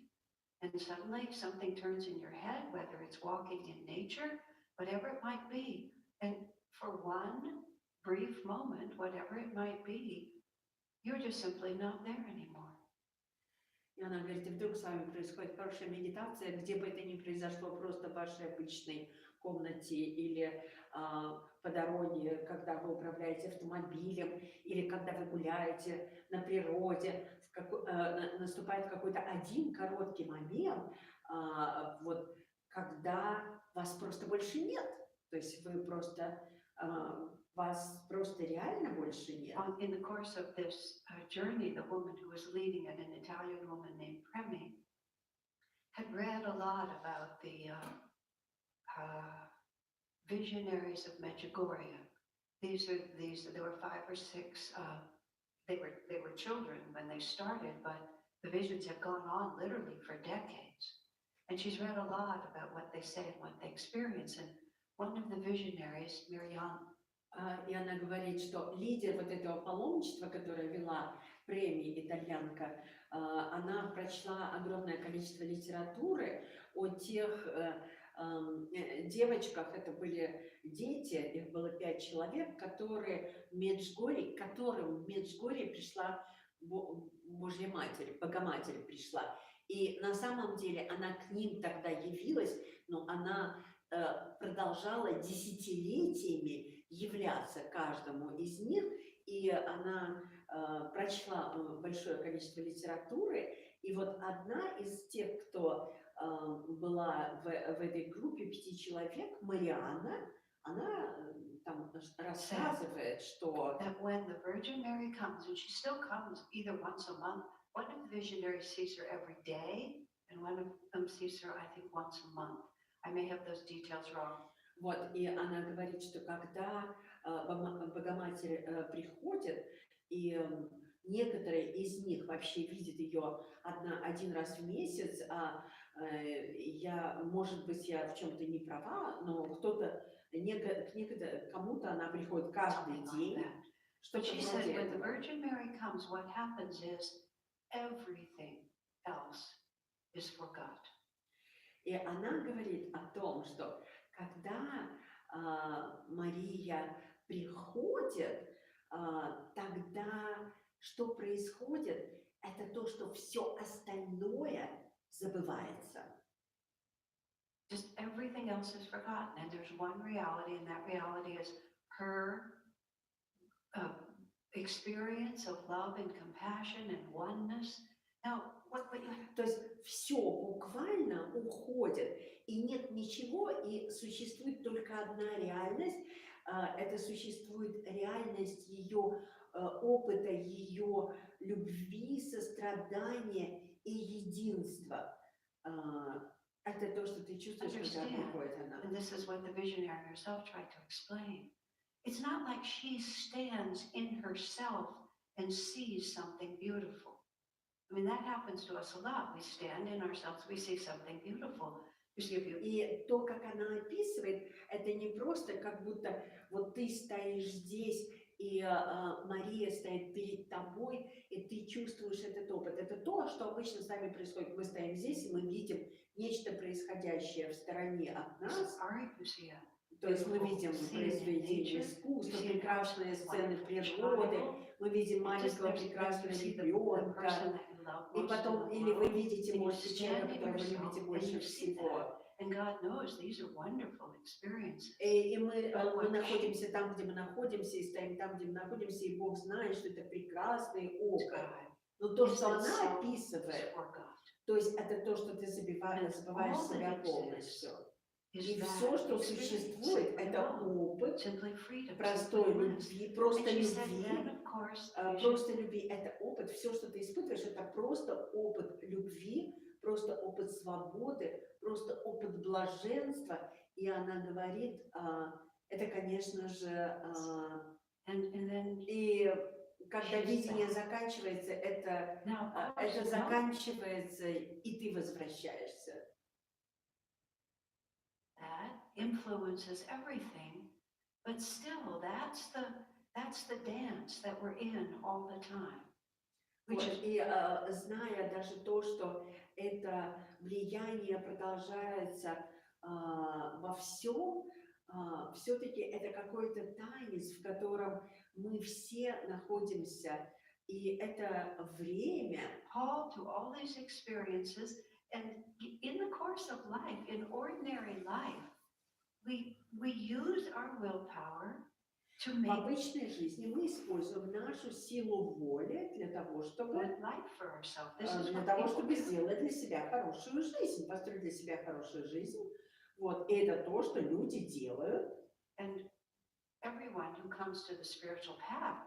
and suddenly something turns in your head, whether it's walking in nature, whatever it might be. And for one brief moment, whatever it might be, you're just simply not there anymore.
и она говорит, и вдруг с вами происходит хорошая медитация, где бы это ни произошло, просто в вашей обычной комнате или по дороге, когда вы управляете автомобилем, или когда вы гуляете на природе, наступает какой-то один короткий момент, вот, когда вас просто больше нет. То есть вы просто, вас просто реально больше нет.
In the course of this journey, the woman who was leading it, an Italian woman named Premi, had read a lot about the visionaries of Medjugorje. There were 5 or 6. They were children when they started, but the visions have gone on literally for decades. And she's read a lot about what they say and what they experience. And one of the visionaries, Miriam,
и она говорит, что лидер вот этого паломничества, которое вела премия итальянка, она прочла огромное количество литературы о тех девочках, это были дети, их было 5 человек, которые в Меджгорье, которым в Меджгорье пришла Божья Матерь, Богоматерь пришла. И на самом деле она к ним тогда явилась, но она продолжала десятилетиями являться каждому из них, и она прочла большое количество литературы, и вот одна из тех, кто была в этой группе 5 человек, Марианна, она там рассказывает, что
that when the Virgin Mary comes, and she still comes either once a month, one of the visionaries sees her every day, and one of them sees her, I think, once a month. I may have those details wrong.
Вот, и она говорит, что когда Богоматерь приходит, и некоторые из них вообще видят ее один раз в месяц, может быть, я в чем-то не права, но кому-то она приходит каждый день.
But she said when the Virgin Mary comes, what happens is everything else is forgot.
И она говорит о том, что когда Мария приходит, тогда что происходит? Это то, что все остальное забывается.
Just everything else is forgotten, and there's one reality, and that reality is her experience of love and compassion and oneness. Now,
То есть все буквально уходит, и нет ничего, и существует только одна реальность. Это существует реальность ее опыта, ее любви, сострадания и единства. Это то, что ты чувствуешь, когда приходит она.
And this is what the visionary herself tried to explain. It's not like she stands in herself and sees something beautiful. I mean, that happens to us a lot. We stand in ourselves, we see something beautiful.
И то, как она описывает, это не просто как будто вот ты стоишь здесь, и Мария стоит перед тобой, и ты чувствуешь этот опыт. Это то, что обычно с нами происходит. Мы стоим здесь, и мы видим нечто происходящее в стороне от нас. То есть мы видим произведение искусства, прекрасные сцены природы, мы видим маленького прекрасного ребенка, и потом, или вы видите, может, человека, которого вы любите больше всего. И мы находимся там, где мы находимся, и стоим там, где мы находимся, и Бог знает, что это прекрасный опыт. Но то, что она описывает, то есть это то, что ты забываешь себя полностью. И все, что существует, это опыт простой любви, просто любви, это опыт. Все, что ты испытываешь, это просто опыт любви, просто опыт свободы, просто опыт блаженства. И она говорит, это, конечно же,
And then
и когда
she's
видение
back.
заканчивается,
Now, of course,
это
you know,
заканчивается, и ты возвращаешься.
that influences everything, but still, that's the dance that we're in all the time. Which
Вот,
is
и зная даже то, что это влияние продолжается во всем, все-таки это какой-то танец, в котором мы все находимся, и это время.
called to all these experiences, and in the course of life, in ordinary life, we use our willpower to
В
make
обычной жизни мы используем нашу силу воли для того,
good
чтобы
life for ourselves. This is
для
what
того,
people
чтобы
do.
сделать для себя хорошую жизнь, построить для себя хорошую жизнь. Вот, и это то, что люди делают.
And everyone who comes to the spiritual path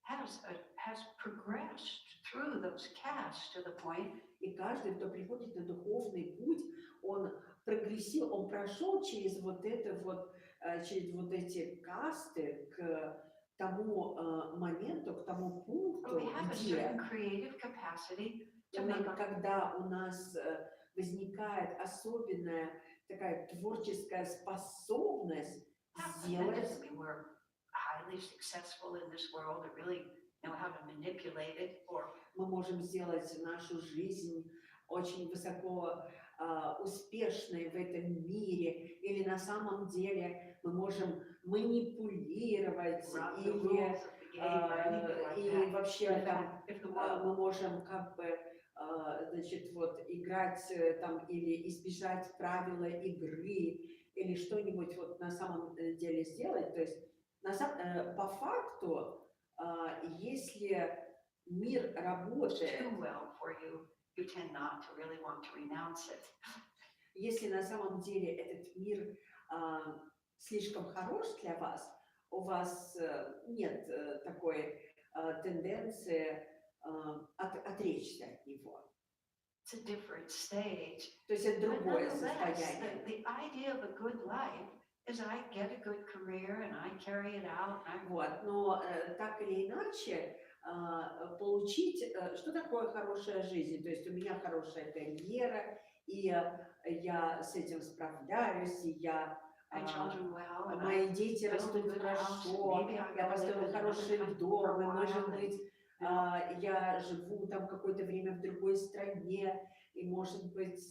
has progressed through those castes to the point
И каждый, кто приходит на духовный путь, он прогрессил, он прошел через вот это вот, через вот эти касты к тому моменту, к тому пункту,
we have a
где
certain creative capacity to make our
когда у нас возникает особенная такая творческая способность
that
сделать,
doesn't mean we're highly successful in this world or really know how to manipulate it or
мы можем сделать нашу жизнь очень высоко успешной в этом мире, или на самом деле мы можем манипулировать,
run the
или
rules of the game or anything like
и
that.
вообще
In
там
fact, if the world
мы можем как бы значит, вот, играть там или избежать правила игры, или что-нибудь вот на самом деле сделать. То есть по факту, если мир работает,
too well for you, you tend not to really want to renounce it.
если на самом деле этот мир слишком хорош для вас, у вас нет такой тенденции отречься от него.
It's a different stage.
То есть это
But
другое
nonetheless,
состояние.
the idea of a good life is I get a good career and I carry it out. And I
Вот, но так или иначе получить, что такое хорошая жизнь. То есть у меня хорошая карьера, и я с этим справляюсь, и
my children well, and I
мои дети
build a
растут
good house, and
хорошо,
maybe I
я
go live
построила
in another
хороший
country for
дом,
a
и, может
while,
быть, я живу там какое-то время в другой стране, и, может быть,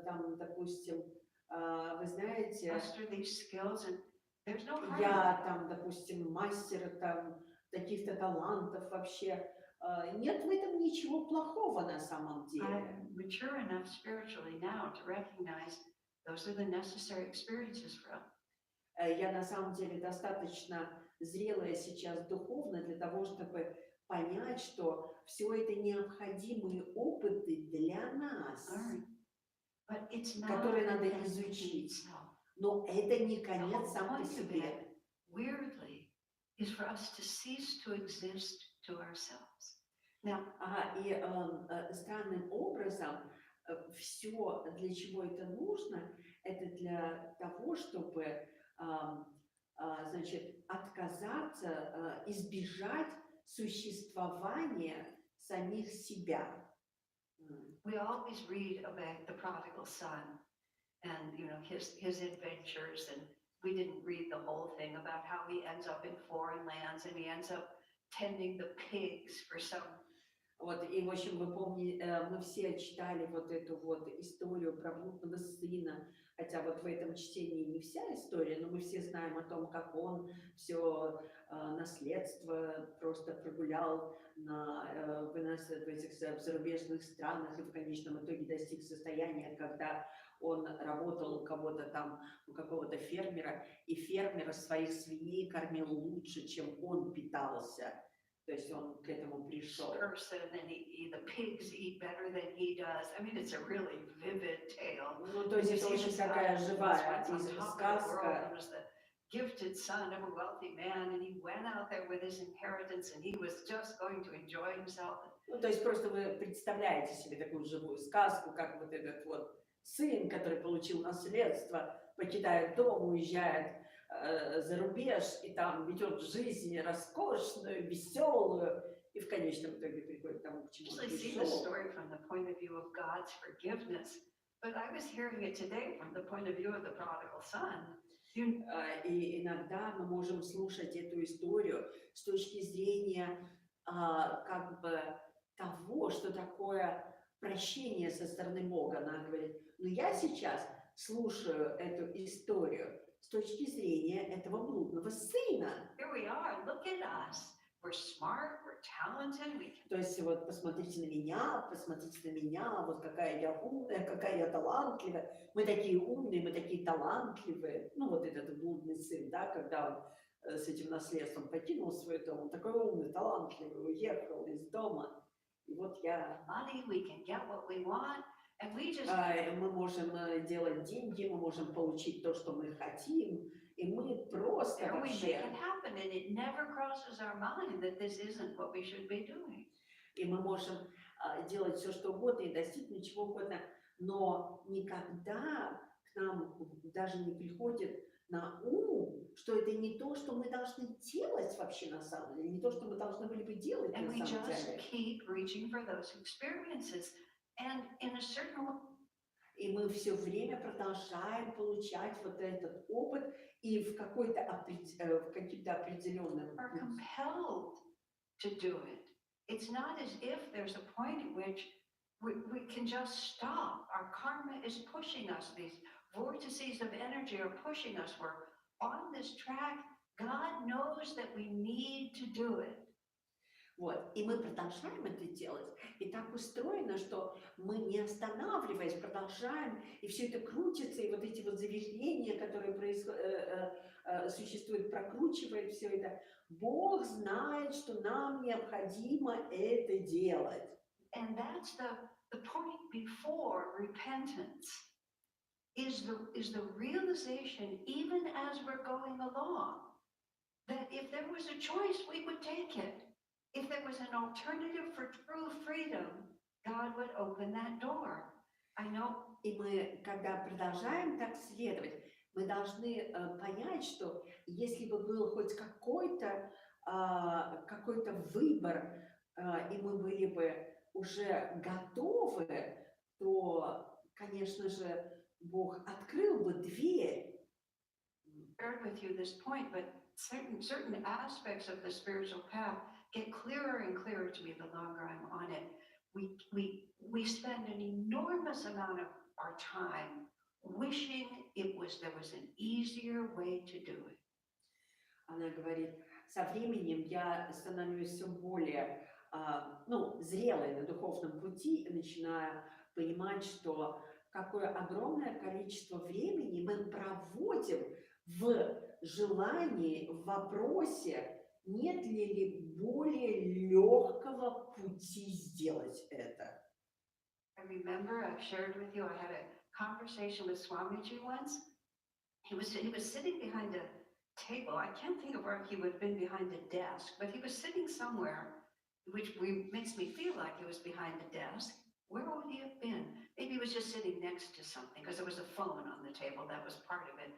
там, допустим, вы знаете,
master these skills, and there's no harm.
я там, допустим, мастер там таких-то талантов вообще. Нет в этом ничего плохого на самом деле.
I'm mature enough spiritually now to recognize those are the necessary experiences for us.
Я на самом деле достаточно зрелая сейчас духовно для того, чтобы понять, что все это необходимые опыты для нас,
Alright. But it's not
которые надо
an end in
изучить.
itself.
Но это не
The
конец
whole
сам по
point of
себе.
it, weirdly, is for us to cease to exist to ourselves. Now,
И странным образом все, для чего это нужно, это для того, чтобы значит, отказаться, избежать существования самих себя.
we always read about the prodigal son and his adventures, and we didn't read the whole thing about how he ends up in foreign lands and he ends up tending the pigs for some.
Вот, и, в общем, мы все читали вот эту вот историю про блудного сына, хотя вот в этом чтении не вся история, но мы все знаем о том, как он все наследство просто прогулял в этих зарубежных странах и в конечном итоге достиг состояния, когда он работал у кого-то там, у какого-то фермера, и фермер своих свиней кормил лучше, чем он питался. То есть он к этому пришел.
Person and the pigs eat better than he does. I mean, it's a really vivid tale.
Ну, то есть это очень такая живая сказка.
gifted son of a wealthy man, and he went out there with his inheritance, and he was just going to enjoy himself.
Ну, то есть просто вы представляете себе такую живую сказку, как вот этот вот сын, который получил наследство, покидает дом, уезжает за рубеж, и там ведет жизнь роскошную, веселую, и в конечном итоге приходит к тому, к чему он
Usually see the
пришел.
story from the point of view of God's forgiveness, but I was hearing it today from the point of view of the prodigal son.
И иногда мы можем слушать эту историю с точки зрения как бы того, что такое прощение со стороны Бога. Она говорит, но я сейчас слушаю эту историю с точки зрения этого блудного сына.
Here we are, look at us. We're smart, we're talented, we can.
То есть вот посмотрите на меня, вот какая я умная, какая я талантливая. Мы такие умные, мы такие талантливые. Ну вот этот блудный сын, да, когда он с этим наследством покинул свой дом, он такой умный, талантливый, уехал из дома. И вот я...
Money, we can get what we want, and we just.
Мы можем делать деньги, мы можем получить то, что мы хотим, и мы просто
There we make
вообще...
it happen, and it never crosses our mind that this isn't what we should be doing.
И мы можем делать все, что угодно, и достигнуть чего угодно, но никогда к нам даже не приходит на ум, что это не то, что мы должны делать вообще на самом деле, не то, что мы должны были бы делать
And
на
we
самом
just
деле.
keep reaching for those experiences. And in a certain
И мы все время продолжаем получать вот этот опыт, и в какой-то в каким-то определенным...
are compelled to do it. It's not as if there's a point at which we can just stop. Our karma is pushing us. These vortices of energy are pushing us. We're on this track. God knows that we need to do it.
Вот. И мы продолжаем это делать. И так устроено, что мы, не останавливаясь, продолжаем, и все это крутится, и вот эти вот завихрения, которые существуют, прокручивает все это. Бог знает, что нам необходимо это делать.
And that's the point before repentance is the realization, even as we're going along, that if there was a choice, we would take it. If there was an alternative for true freedom, God would open that door. I know.
И мы, когда продолжаем так следовать, мы должны понять, что если бы был хоть какой-то выбор, и мы были бы уже готовы, то, конечно же, Бог открыл бы дверь.
Shared with you this point, but certain aspects of the spiritual path get clearer and clearer to me the longer I'm on it. We spend an enormous amount of our time wishing there was an easier way to do it.
Она говорит, со временем я становлюсь все более зрелой на духовном пути и начинаю понимать, что какое огромное количество времени мы проводим в желании, в вопросе, нет ли более легкого пути сделать это.
I remember I've shared with you, I had a conversation with Swamiji once. He was sitting behind a table. I can't think of where he would have been behind a desk, but he was sitting somewhere, which makes me feel like he was behind a desk. Where would he have been? Maybe he was just sitting next to something because there was a phone on the table. That was part of it.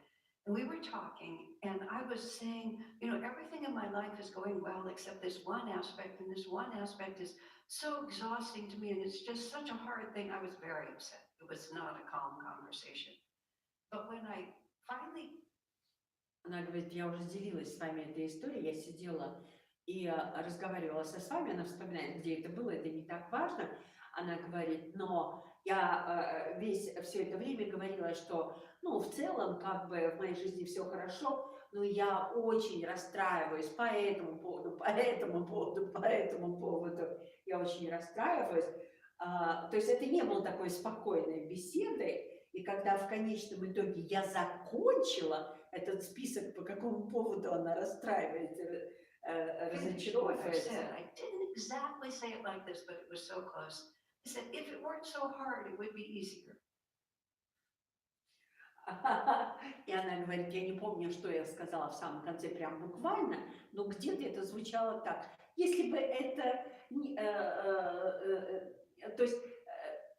And we were talking, and I was saying, everything in my life is going well except this one aspect, and this one aspect is so exhausting to me, and it's just such a hard thing. I was very upset. It was not a calm conversation. But when I finally...
Она говорит, я уже делилась с вами этой историей, я сидела и разговаривала с вами, она вспоминает, где это было, это не так важно. Она говорит, но я все это время говорила, что, в целом, как бы в моей жизни все хорошо, но я очень расстраиваюсь по этому поводу. Я очень расстраиваюсь. То есть это не было такой спокойной беседой. И когда в конечном итоге я закончила этот список, по какому поводу она расстраивается, разочаровывается.
I didn't exactly say it like this, but it was so close. I said, if it weren't so hard, it would be easier.
И она говорит, я не помню, что я сказала в самом конце, прям буквально, но где-то это звучало так. Если бы это, то есть,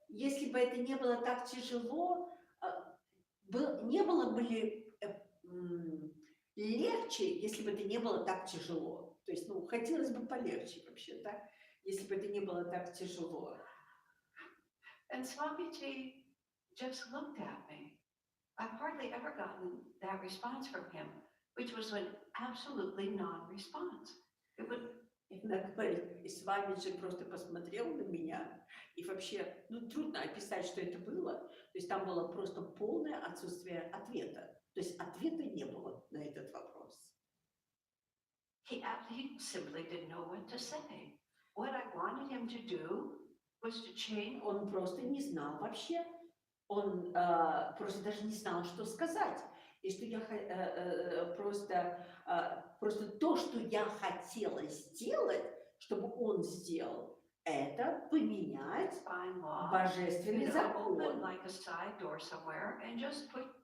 если бы это не было так тяжело, не было бы ли легче, если бы это не было так тяжело? То есть, ну, хотелось бы полегче вообще, да, если бы это не было так тяжело.
And Swamiji just looked at me. I've hardly ever gotten that response from him, which was an absolutely non-response. It would.
И она говорит, и с вами же просто посмотрел на меня, и вообще, ну, трудно описать, что это было. То есть там было просто полное отсутствие ответа. То есть ответа не было на этот вопрос.
He simply didn't know what to say. What I wanted him to do was to change.
Он просто не знал вообще. Он просто даже не знал, что сказать. И что я просто то, что я хотела сделать, чтобы он сделал, это поменять божественный закон.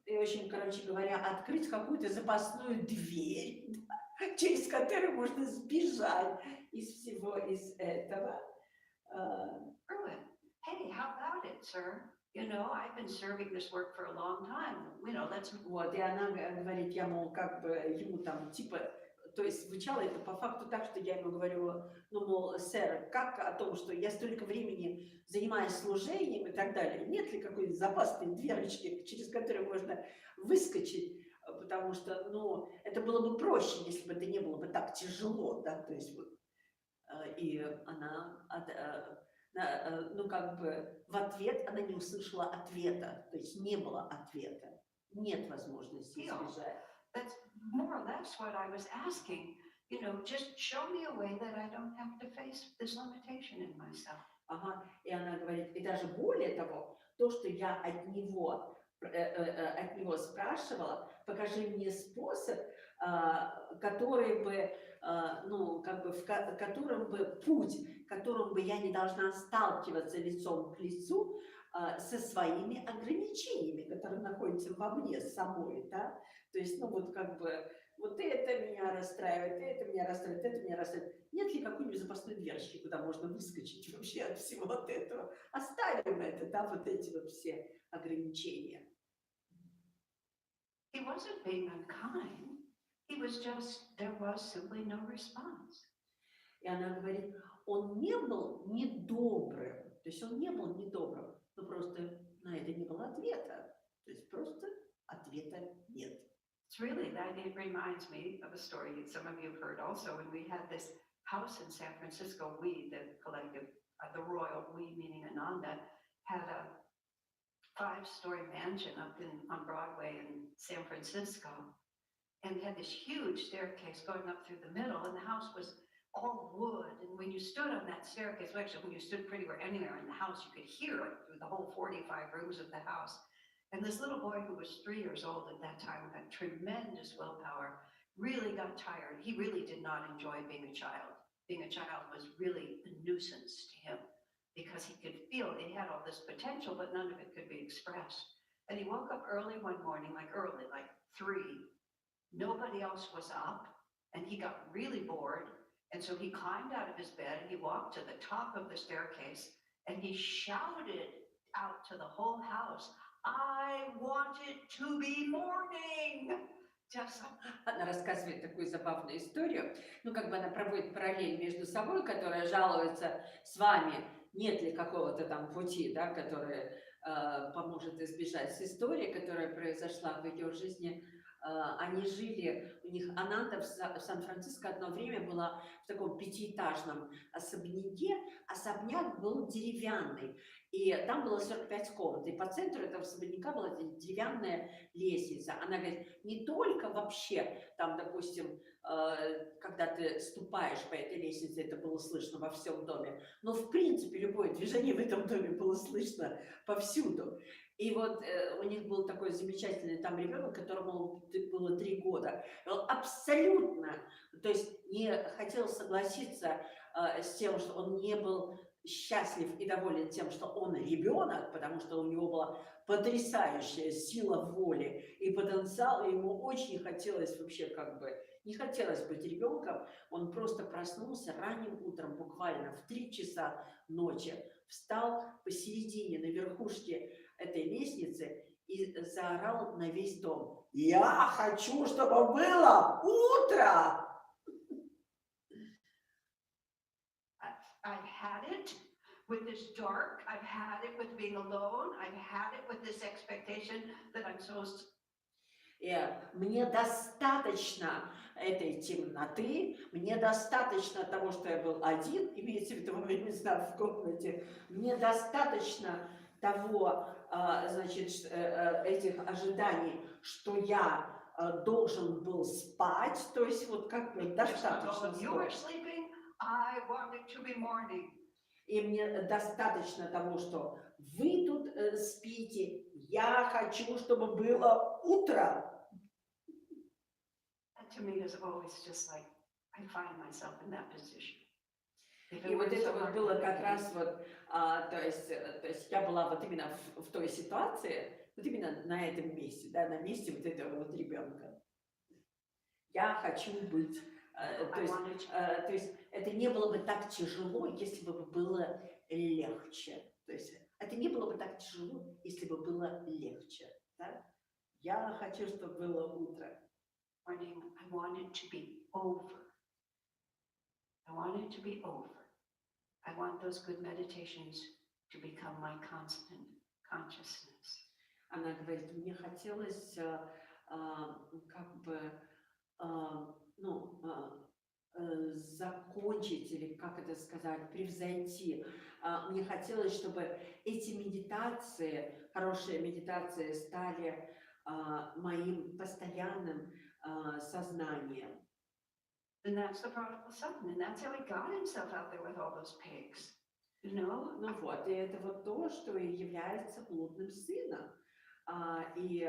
И очень, короче говоря, открыть какую-то запасную дверь, через которую можно сбежать из всего из этого.
Hey, how about it, sir? You know, I've been serving this work for a long time. You know, let's.
Вот, и она говорит, я, мол, как бы ему там, типа, то есть звучало это по факту так, что я ему говорю, ну, мол, сэр, как о том, что я столько времени занимаюсь служением и так далее, нет ли какой-то запасной дверочки, через которую можно выскочить, потому что, ну, это было бы проще, если бы это не было бы так тяжело, да, то есть вот, и она, ну, как бы в ответ она не услышала ответа, то есть не было ответа, нет возможности избежать.
That's more or less what I was asking. You know, just show me a way that I don't have to face this limitation in myself.
Ага, и она говорит, и даже более того, то, что я от него спрашивала, покажи мне способ, который бы, ну, как бы, в котором бы путь, которым бы я не должна сталкиваться лицом к лицу со своими ограничениями, которые находятся во мне самой, да, то есть, ну, вот как бы, вот это меня расстраивает, это меня расстраивает, это меня расстраивает. Нет ли какой-нибудь запасной дверочки, куда можно выскочить вообще от всего от этого? Оставим это, да, вот эти вот все ограничения.
He wasn't being unkind. He was just, there was simply no response.
И она говорит, он не был недобрым, то есть он не был недобрым, но просто на это не было ответа. То есть просто ответа нет.
It's really that it reminds me of a story that some of you have heard also when we had this house in San Francisco. We, the collective, the royal, we meaning Ananda, had a 5-story mansion up on Broadway in San Francisco, and had this huge staircase going up through the middle, and the house was all wood. And when you stood on that staircase, well, actually, when you stood pretty much anywhere in the house, you could hear it through the whole 45 rooms of the house. And this little boy who was 3 years old at that time, with that tremendous willpower, really got tired. He really did not enjoy being a child. Being a child was really a nuisance to him because he could feel he had all this potential, but none of it could be expressed. And he woke up early one morning, like 3. Nobody else was up, and he got really bored. And so he climbed out of his bed and he walked to the top of the staircase and he shouted out to the whole house, I want it to be morning.
Она рассказывает такую забавную историю, ну, как бы она проводит параллель между собой, которая жалуется с вами, нет ли какого-то там пути, да, который поможет избежать. С историей, которая произошла в ее жизни, они жили, у них Ананда в Сан-Франциско одно время была в таком 5-этажном особняке, особняк был деревянный, и там было 45 комнат, и по центру этого особняка была деревянная лестница. Она говорит, не только вообще там, допустим, когда ты ступаешь по этой лестнице, это было слышно во всем доме, но в принципе любое движение в этом доме было слышно повсюду. И вот у них был такой замечательный там ребенок, которому было 3 года. И он абсолютно, то есть не хотел согласиться с тем, что он не был счастлив и доволен тем, что он ребенок, потому что у него была потрясающая сила воли и потенциал, и ему очень хотелось вообще как бы, не хотелось быть ребенком, он просто проснулся ранним утром, буквально в 3 часа ночи, встал посередине, на верхушке этой лестницы и заорал на весь дом: «Я хочу, чтобы было утро!»
I've had it with this dark, I've had it with being alone, I've had it with this expectation that I'm supposed to.
Мне достаточно этой темноты, мне достаточно того, что я был один, имеется в виду во время сна в комнате, мне достаточно того, значит, этих ожиданий, что я должен был спать, то есть вот как бы достаточно.
You were sleeping, I wanted to be morning.
И мне достаточно того, что вы тут спите, я хочу, чтобы было утро.
That to me is always just like, I find myself in that position.
И вот это вот было как раз вот, то есть я была вот именно в той ситуации, вот именно на этом месте, да, на месте вот этого вот ребенка. Я хочу быть, то есть это не было бы так тяжело, если бы было легче. То есть это не было бы так тяжело, если бы было легче. Да? Я хочу, чтобы было утро.
Morning, I want it to be over. I want it to be over. I want those good meditations to become my constant consciousness.
Она говорит, мне хотелось как бы, закончить, или как это сказать, превзойти. Мне хотелось, чтобы эти медитации, хорошие медитации, стали моим постоянным сознанием.
And that's the prodigal son, and that's how he got himself out there with all those pigs. You know?
Ну вот, и это вот то, что и является блудным сыном. И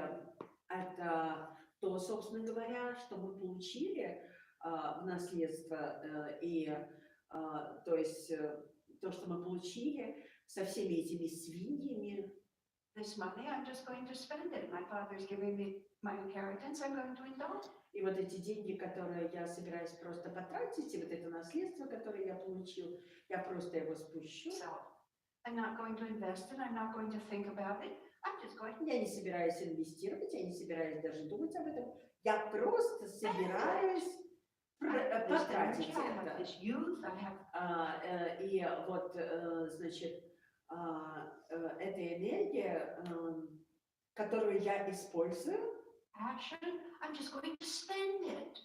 это то, собственно говоря, что мы получили в наследство, и то есть то, что мы получили со всеми этими свиньями.
This money, I'm just going to spend it. My father's giving me my inheritance, I'm going to indulge.
И вот эти деньги, которые я собираюсь просто потратить, и вот это наследство, которое я получил, я просто его спущу.
So I'm not going to invest it, I'm not going to think about it. I'm just going to.
Я не собираюсь инвестировать, я не собираюсь даже думать об этом. Я просто собираюсь потратить это. И вот, значит, эта энергия, которую я использую,
Passion, I'm just going to spend it.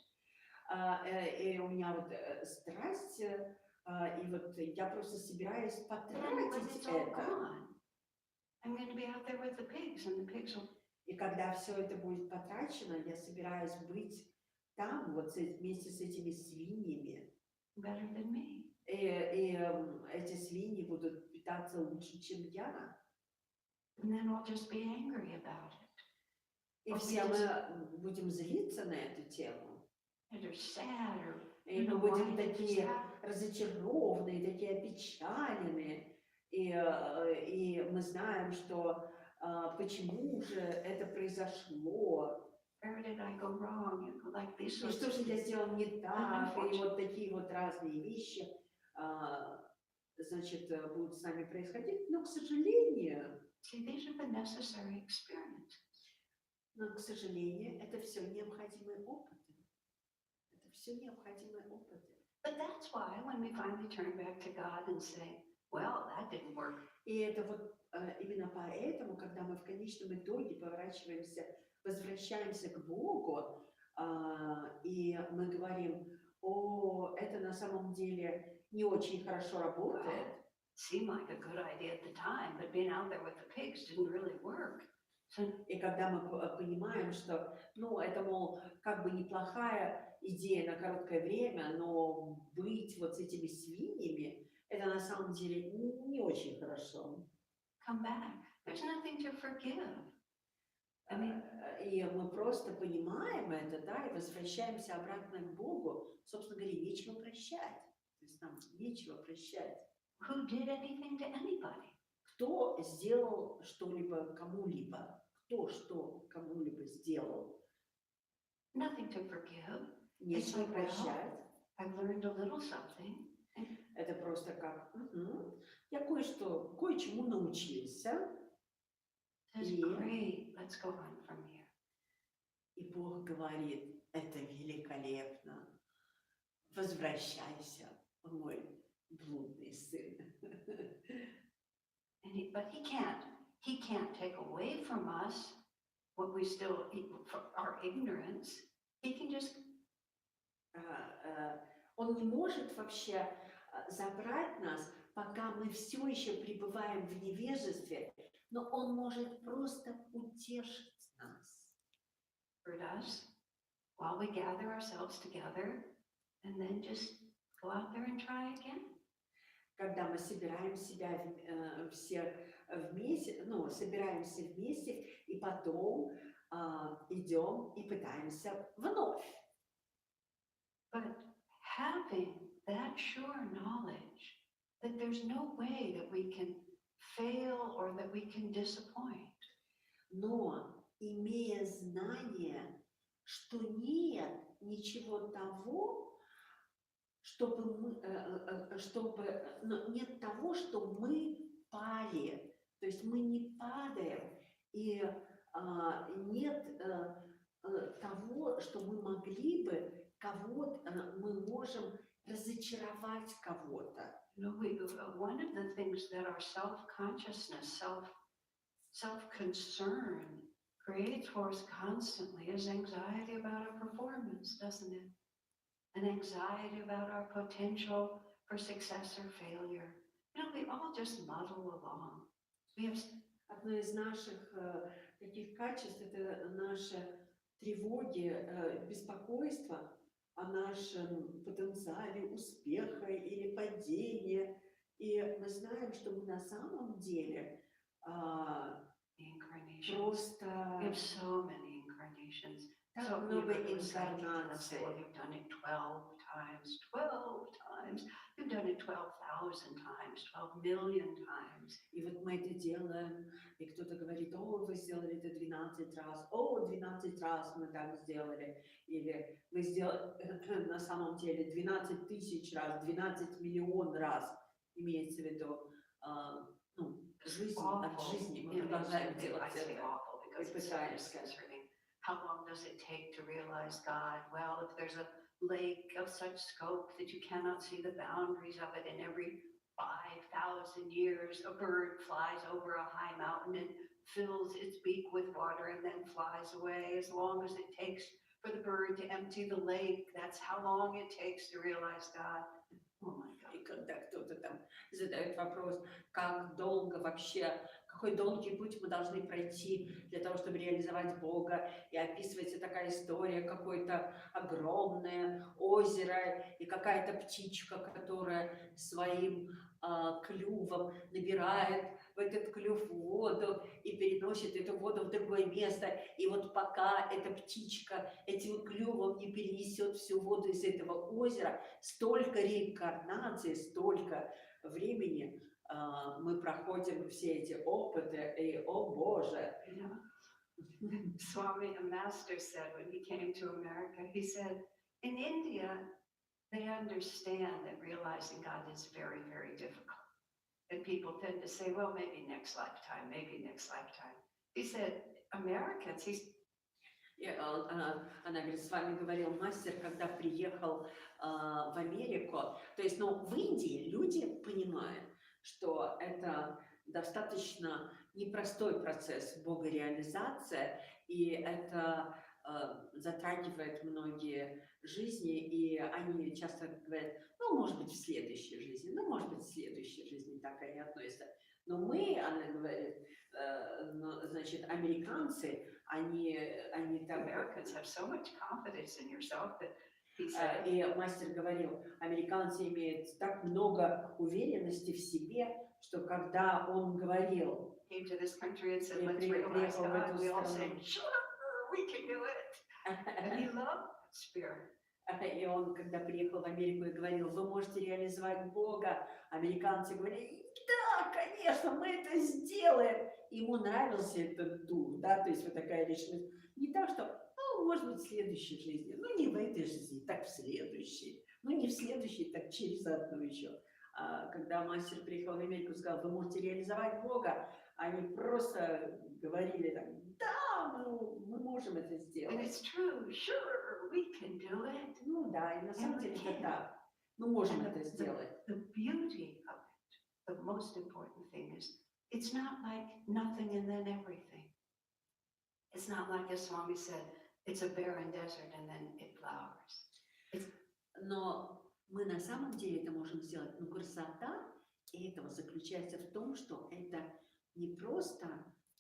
и у меня вот страсть, и вот я просто собираюсь потратить это.
I'm going to be out there with the pigs, and the pigs will.
И когда все это будет потрачено, я собираюсь быть там, вот вместе с этими свиньями.
Better than me.
И эти свиньи будут питаться лучше, чем я.
And then we'll just be angry about it.
И все мы будем злиться на эту тему.
They're sad, or,
И мы будем такие разочарованные, такие опечаленные. И мы знаем, что почему же это произошло.
Where did I go wrong? Like
И
these sorts
что
of
же я
things.
сделал не так, и вот такие вот разные вещи, значит, будут с нами происходить, но, к сожалению,
See, these are the necessary experiences.
но, к сожалению, это все необходимые опыты. Это все необходимые опыты.
But that's why when we finally turn back to God and say, well, that didn't work.
И это вот именно поэтому, когда мы в конечном итоге возвращаемся к Богу, и мы говорим, о, это на самом деле не очень хорошо работает.
Seemed like a good idea at the time, but being out there with the pigs didn't really work.
И когда мы понимаем, что, ну, это, мол, как бы неплохая идея на короткое время, но быть вот с этими свиньями, это на самом деле не очень хорошо.
Come back. There's nothing to forgive. I mean,
и мы просто понимаем это, да, и возвращаемся обратно к Богу. Собственно говоря, нечего прощать. То есть нам нечего прощать.
who did anything to anybody?
кто сделал что-либо кому-либо, кто что кому-либо сделал.
Nothing to forgive.
Нечего
like, well,
прощать.
I've learned a little something.
Это просто как, я кое-чему научился,
That's
И-
great. Let's go on from here.
и Бог говорит, это великолепно. Возвращайся, мой блудный сын.
But he can't. He can't take away from us what we still, our ignorance. He can just
Он не может вообще забрать нас, пока мы все еще пребываем в невежестве, но он может просто утешить нас.
hurt us while we gather ourselves together and then just go out there and try again.
Когда мы собираем себя все вместе, собираемся вместе, и потом идем и пытаемся вновь.
But having that sure knowledge that there's no way that we can fail or that we can disappoint.
Но имея знание, что нет ничего того, нет того, что мы пали, то есть мы не падаем, и нет того, что мы могли бы мы можем разочаровать кого-то.
One of the things that our self-consciousness, self-concern creates for us constantly is anxiety about our performance, doesn't it? An anxiety about our potential for success or failure. We all just muddle along.
Одно из наших таких качеств – это наши тревоги, беспокойство о нашем потенциале успеха или падения. И мы знаем, что мы на самом деле просто
We have so many incarnations.
так много инкарнаций.
You've done it 12 times, 12 times. You've done it 12,000 times, 12 million times.
И вот мы это делаем, и кто-то говорит, вы сделали это 12 раз, 12 раз мы так сделали. Или вы сделали на самом деле 12 тысяч раз, 12 миллион раз, имеется в виду, жизнь от жизни. Мы продолжаем делать это. И пытаемся.
How long does it take to realize God? Well, if there's a lake of such scope that you cannot see the boundaries of it, and every 5,000 years a bird flies over a high mountain and fills its beak with water and then flies away. As long as it takes for the bird to empty the lake, that's how long it takes to realize God. Oh my God.
И когда кто-то там задает вопрос, как долго вообще, какой долгий путь мы должны пройти для того, чтобы реализовать Бога, и описывается такая история, какое-то огромное озеро и какая-то птичка, которая своим клювом набирает в этот клюв воду и переносит эту воду в другое место. И вот пока эта птичка этим клювом не перенесет всю воду из этого озера, столько реинкарнаций, столько времени мы проходим все эти опыты, и, о Боже!
Swami, a master, said when he came to America, he said, in India, they understand that realizing God is very, very difficult. And people tend to say, well, maybe next lifetime, maybe next lifetime. He said, Americans,
она говорит, с вами говорил мастер, когда приехал в Америку. То есть, в Индии люди понимают, что это достаточно непростой процесс богореализация, и это затрагивает многие жизни, и они часто говорят, может быть, в следующей жизни, так они относятся. Но мы, она говорит, значит, американцы, они так...
Americans have so much confidence in yourself that he said,
и мастер говорил, американцы имеют так много уверенности в себе, что когда он говорил,
came to this country and said, let's realize God, we all said, sure, we can do it. And he loved spirit.
И он, когда приехал в Америку и говорил, вы можете реализовать Бога, американцы говорили, да, конечно. конечно, мы это сделаем. Ему нравился этот дух, да, то есть вот такая решимость. Не так, что, ну, может быть, в следующей жизни, ну, не в этой жизни, так в следующей. Ну, не в следующей, так через одну еще. Когда мастер приехал в Америку и сказал, вы можете реализовать Бога, они просто говорили так, да, мы можем это
And
сделать.
it's true. Sure, we can do it.
Ну да, и на самом
And we
деле это
can.
так. Мы можем
And
это сделать.
the beauty of it, the most important thing is, it's not like nothing and then everything. It's not like, as Swami said, it's a barren desert and then it flowers.
Но мы на самом деле это можем сделать. Но красота этого заключается в том, что это не просто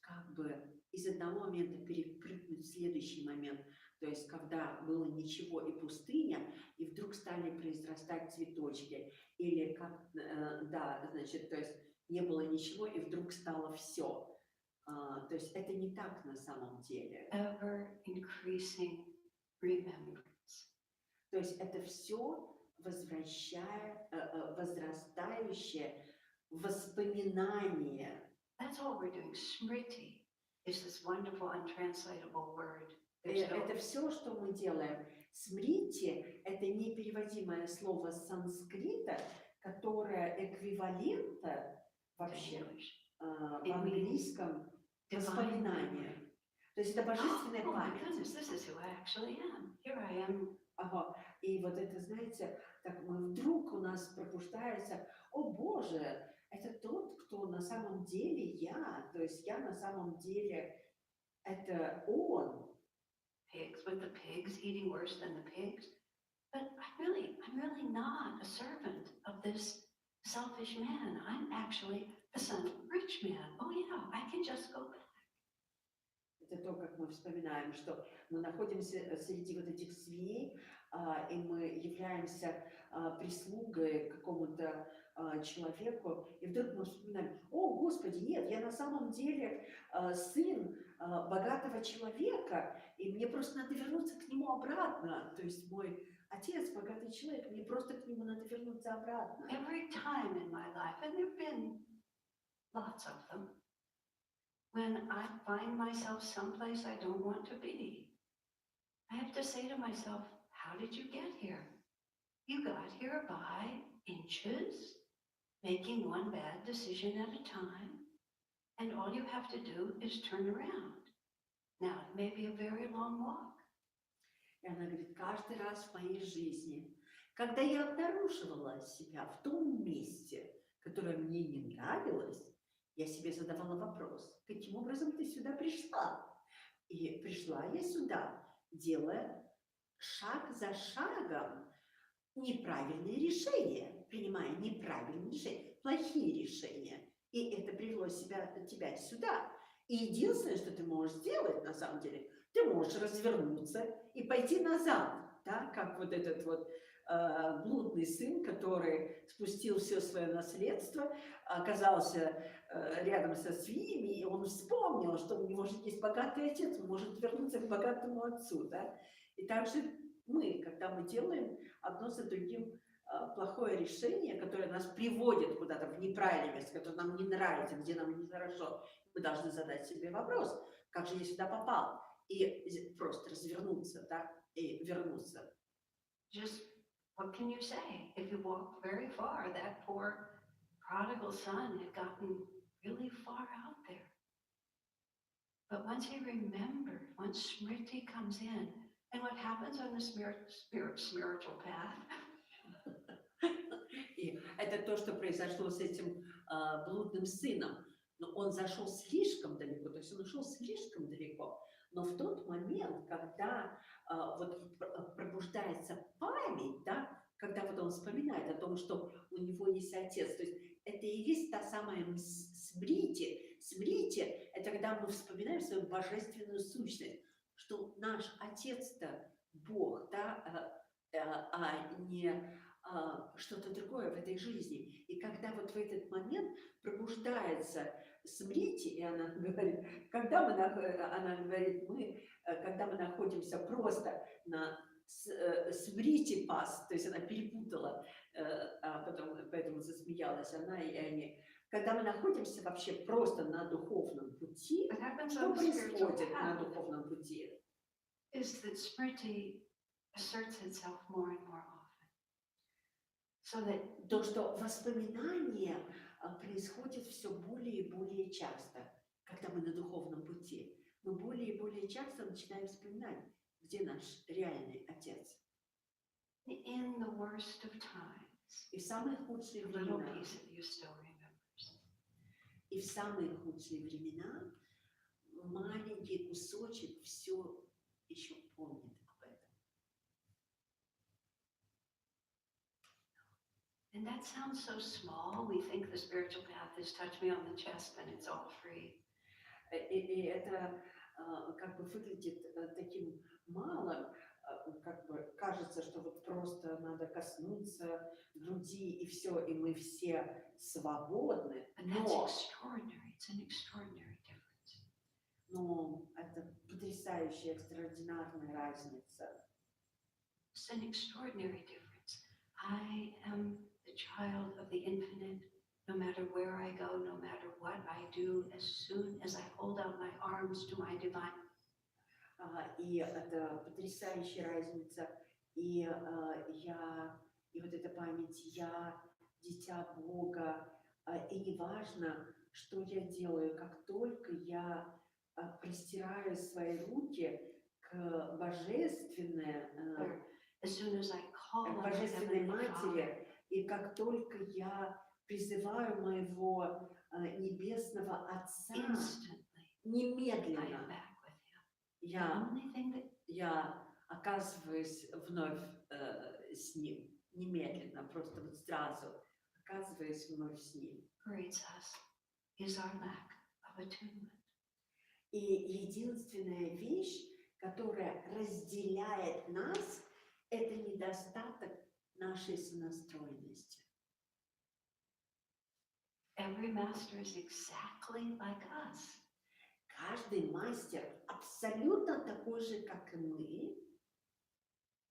как бы из одного момента перепрыгнуть в следующий момент. То есть, когда было ничего и пустыня, и вдруг стали произрастать цветочки. Или как, да, значит, то есть не было ничего, и вдруг стало все. То есть это не так на самом деле.
Ever increasing remembrance.
То есть это все возрастающее воспоминание.
That's all we're doing. Smriti is this wonderful untranslatable word. There's no-
Это все, что мы делаем. Смрити – это непереводимое слово с санскрита, которое эквивалентно вообще в английском воспоминание. То есть это божественная
Oh my
память.
goodness, this is who I actually am. Here I am.
Ага. И вот это, знаете, так мы вдруг у нас пробуждается, о Боже, это тот, кто на самом деле я, то есть я на самом деле это он.
Pigs with the pigs eating worse than the pigs. But I'm really not a servant of this selfish man. I'm actually the son of a rich man. Oh yeah, I can just go back.
Это то, как мы вспоминаем, что мы находимся среди вот этих свиней, и мы являемся прислугой какому-то человеку, и вдруг мы вспоминаем, о, Господи, нет, я на самом деле сын богатого человека, и мне просто надо вернуться к нему обратно. То есть мой отец богатый человек, мне просто к нему надо вернуться обратно.
Every time in my life, and there have been lots of them, when I find myself someplace I don't want to be, I have to say to myself, how did you get here? You got here by inches, making one bad decision at a time, and all you have to do is turn around. Now, it may be a very long walk.
И она говорит, каждый раз в моей жизни, когда я обнаруживала себя в том месте, которое мне не нравилось, я себе задавала вопрос, каким образом ты сюда пришла? И пришла я сюда, делая шаг за шагом неправильные решения, принимая неправильные решения, плохие решения. И это привело тебя сюда. И единственное, что ты можешь сделать, на самом деле, ты можешь развернуться и пойти назад, да, как вот этот вот блудный сын, который спустил все свое наследство, оказался рядом со свиньями, и он вспомнил, что у него же есть богатый отец, он может вернуться к богатому отцу, да. И также мы, когда мы делаем одно за другим плохое решение, которое нас приводит куда-то в неправильное место, которое нам не нравится, где нам нехорошо, мы должны задать себе вопрос, как же я сюда попал, и просто развернуться, да, и вернуться.
Just what can you say? If you walked very far, that poor prodigal son had gotten really far out there. But once he remembered, once Smriti comes in, and what happens on the spiritual path?
И это то, что произошло с этим блудным сыном. Но он зашел слишком далеко, то есть он ушел слишком далеко. Но в тот момент, когда вот пробуждается память, да, когда вот он вспоминает о том, что у него есть отец, то есть это и есть та самая смрити. Смрити – это когда мы вспоминаем свою божественную сущность, что наш отец-то Бог, да, а не что-то другое в этой жизни. И когда вот в этот момент пробуждается смрити, и она говорит, когда мы находимся просто на смрити пас, то есть она перепутала, а потом поэтому засмеялась она, и они Когда мы находимся вообще просто на духовном пути,
what happens
что
on the spiritual
происходит на
path
духовном пути?
is that Smriti asserts itself more and more often. So that
То, что воспоминание происходит все более и более часто, когда мы на духовном пути. Мы более и более часто начинаем вспоминать, где наш реальный Отец.
in the worst of times,
И в самые худшие
a little
времена,
piece of you still remembers.
и в самые худшие времена маленький кусочек все еще помнит об этом.
And that sounds so small. We think the spiritual path is touch me on the chest and it's all free.
И это как бы выглядит таким малым, как бы кажется, что вот просто надо коснуться груди и все, и мы все свободны.
But that's extraordinary. It's an extraordinary difference.
Но это потрясающая, экстраординарная разница.
It's an extraordinary difference. I am the child of the infinite, no matter where I go, no matter what I do, as soon as I hold out my arms to my divine.
И это потрясающая разница. И вот эта память, я дитя Бога. И неважно, что я делаю, как только я простираю свои руки к божественной,
As soon as I call
к
on the
божественной
Heavenly Father,
Матери, и как только я призываю моего небесного Отца,
instantly I am
немедленно
back with Him. The only thing that
я оказываюсь вновь с Ним. Немедленно, просто вот сразу оказываюсь вновь с Ним.
separates us is our lack of attunement.
И единственная вещь, которая разделяет нас, это недостаток нашей сонастроенности.
Every master is exactly like us.
Каждый мастер абсолютно такой же, как и мы.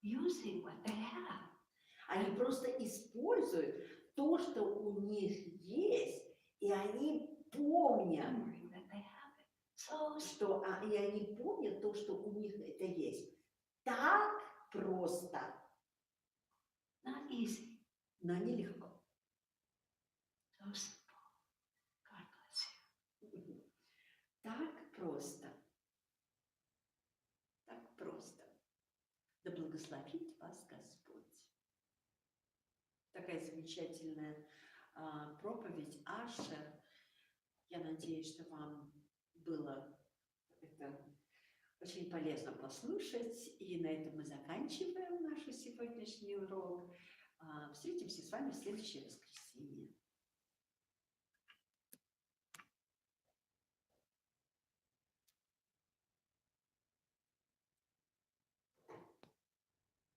Using what they have.
Они просто используют то, что у них есть, и они помнят,
Remembering that they have it. So
что и они помнят то, что у них это есть. Так просто,
not easy.
но нелегко.
So simple. God bless you.
Так просто. Так просто. Да благословит вас Господь. Такая замечательная проповедь Ашер. Я надеюсь, что вам было это очень полезно послушать. И на этом мы заканчиваем наш сегодняшний урок. Встретимся с вами в следующее воскресенье.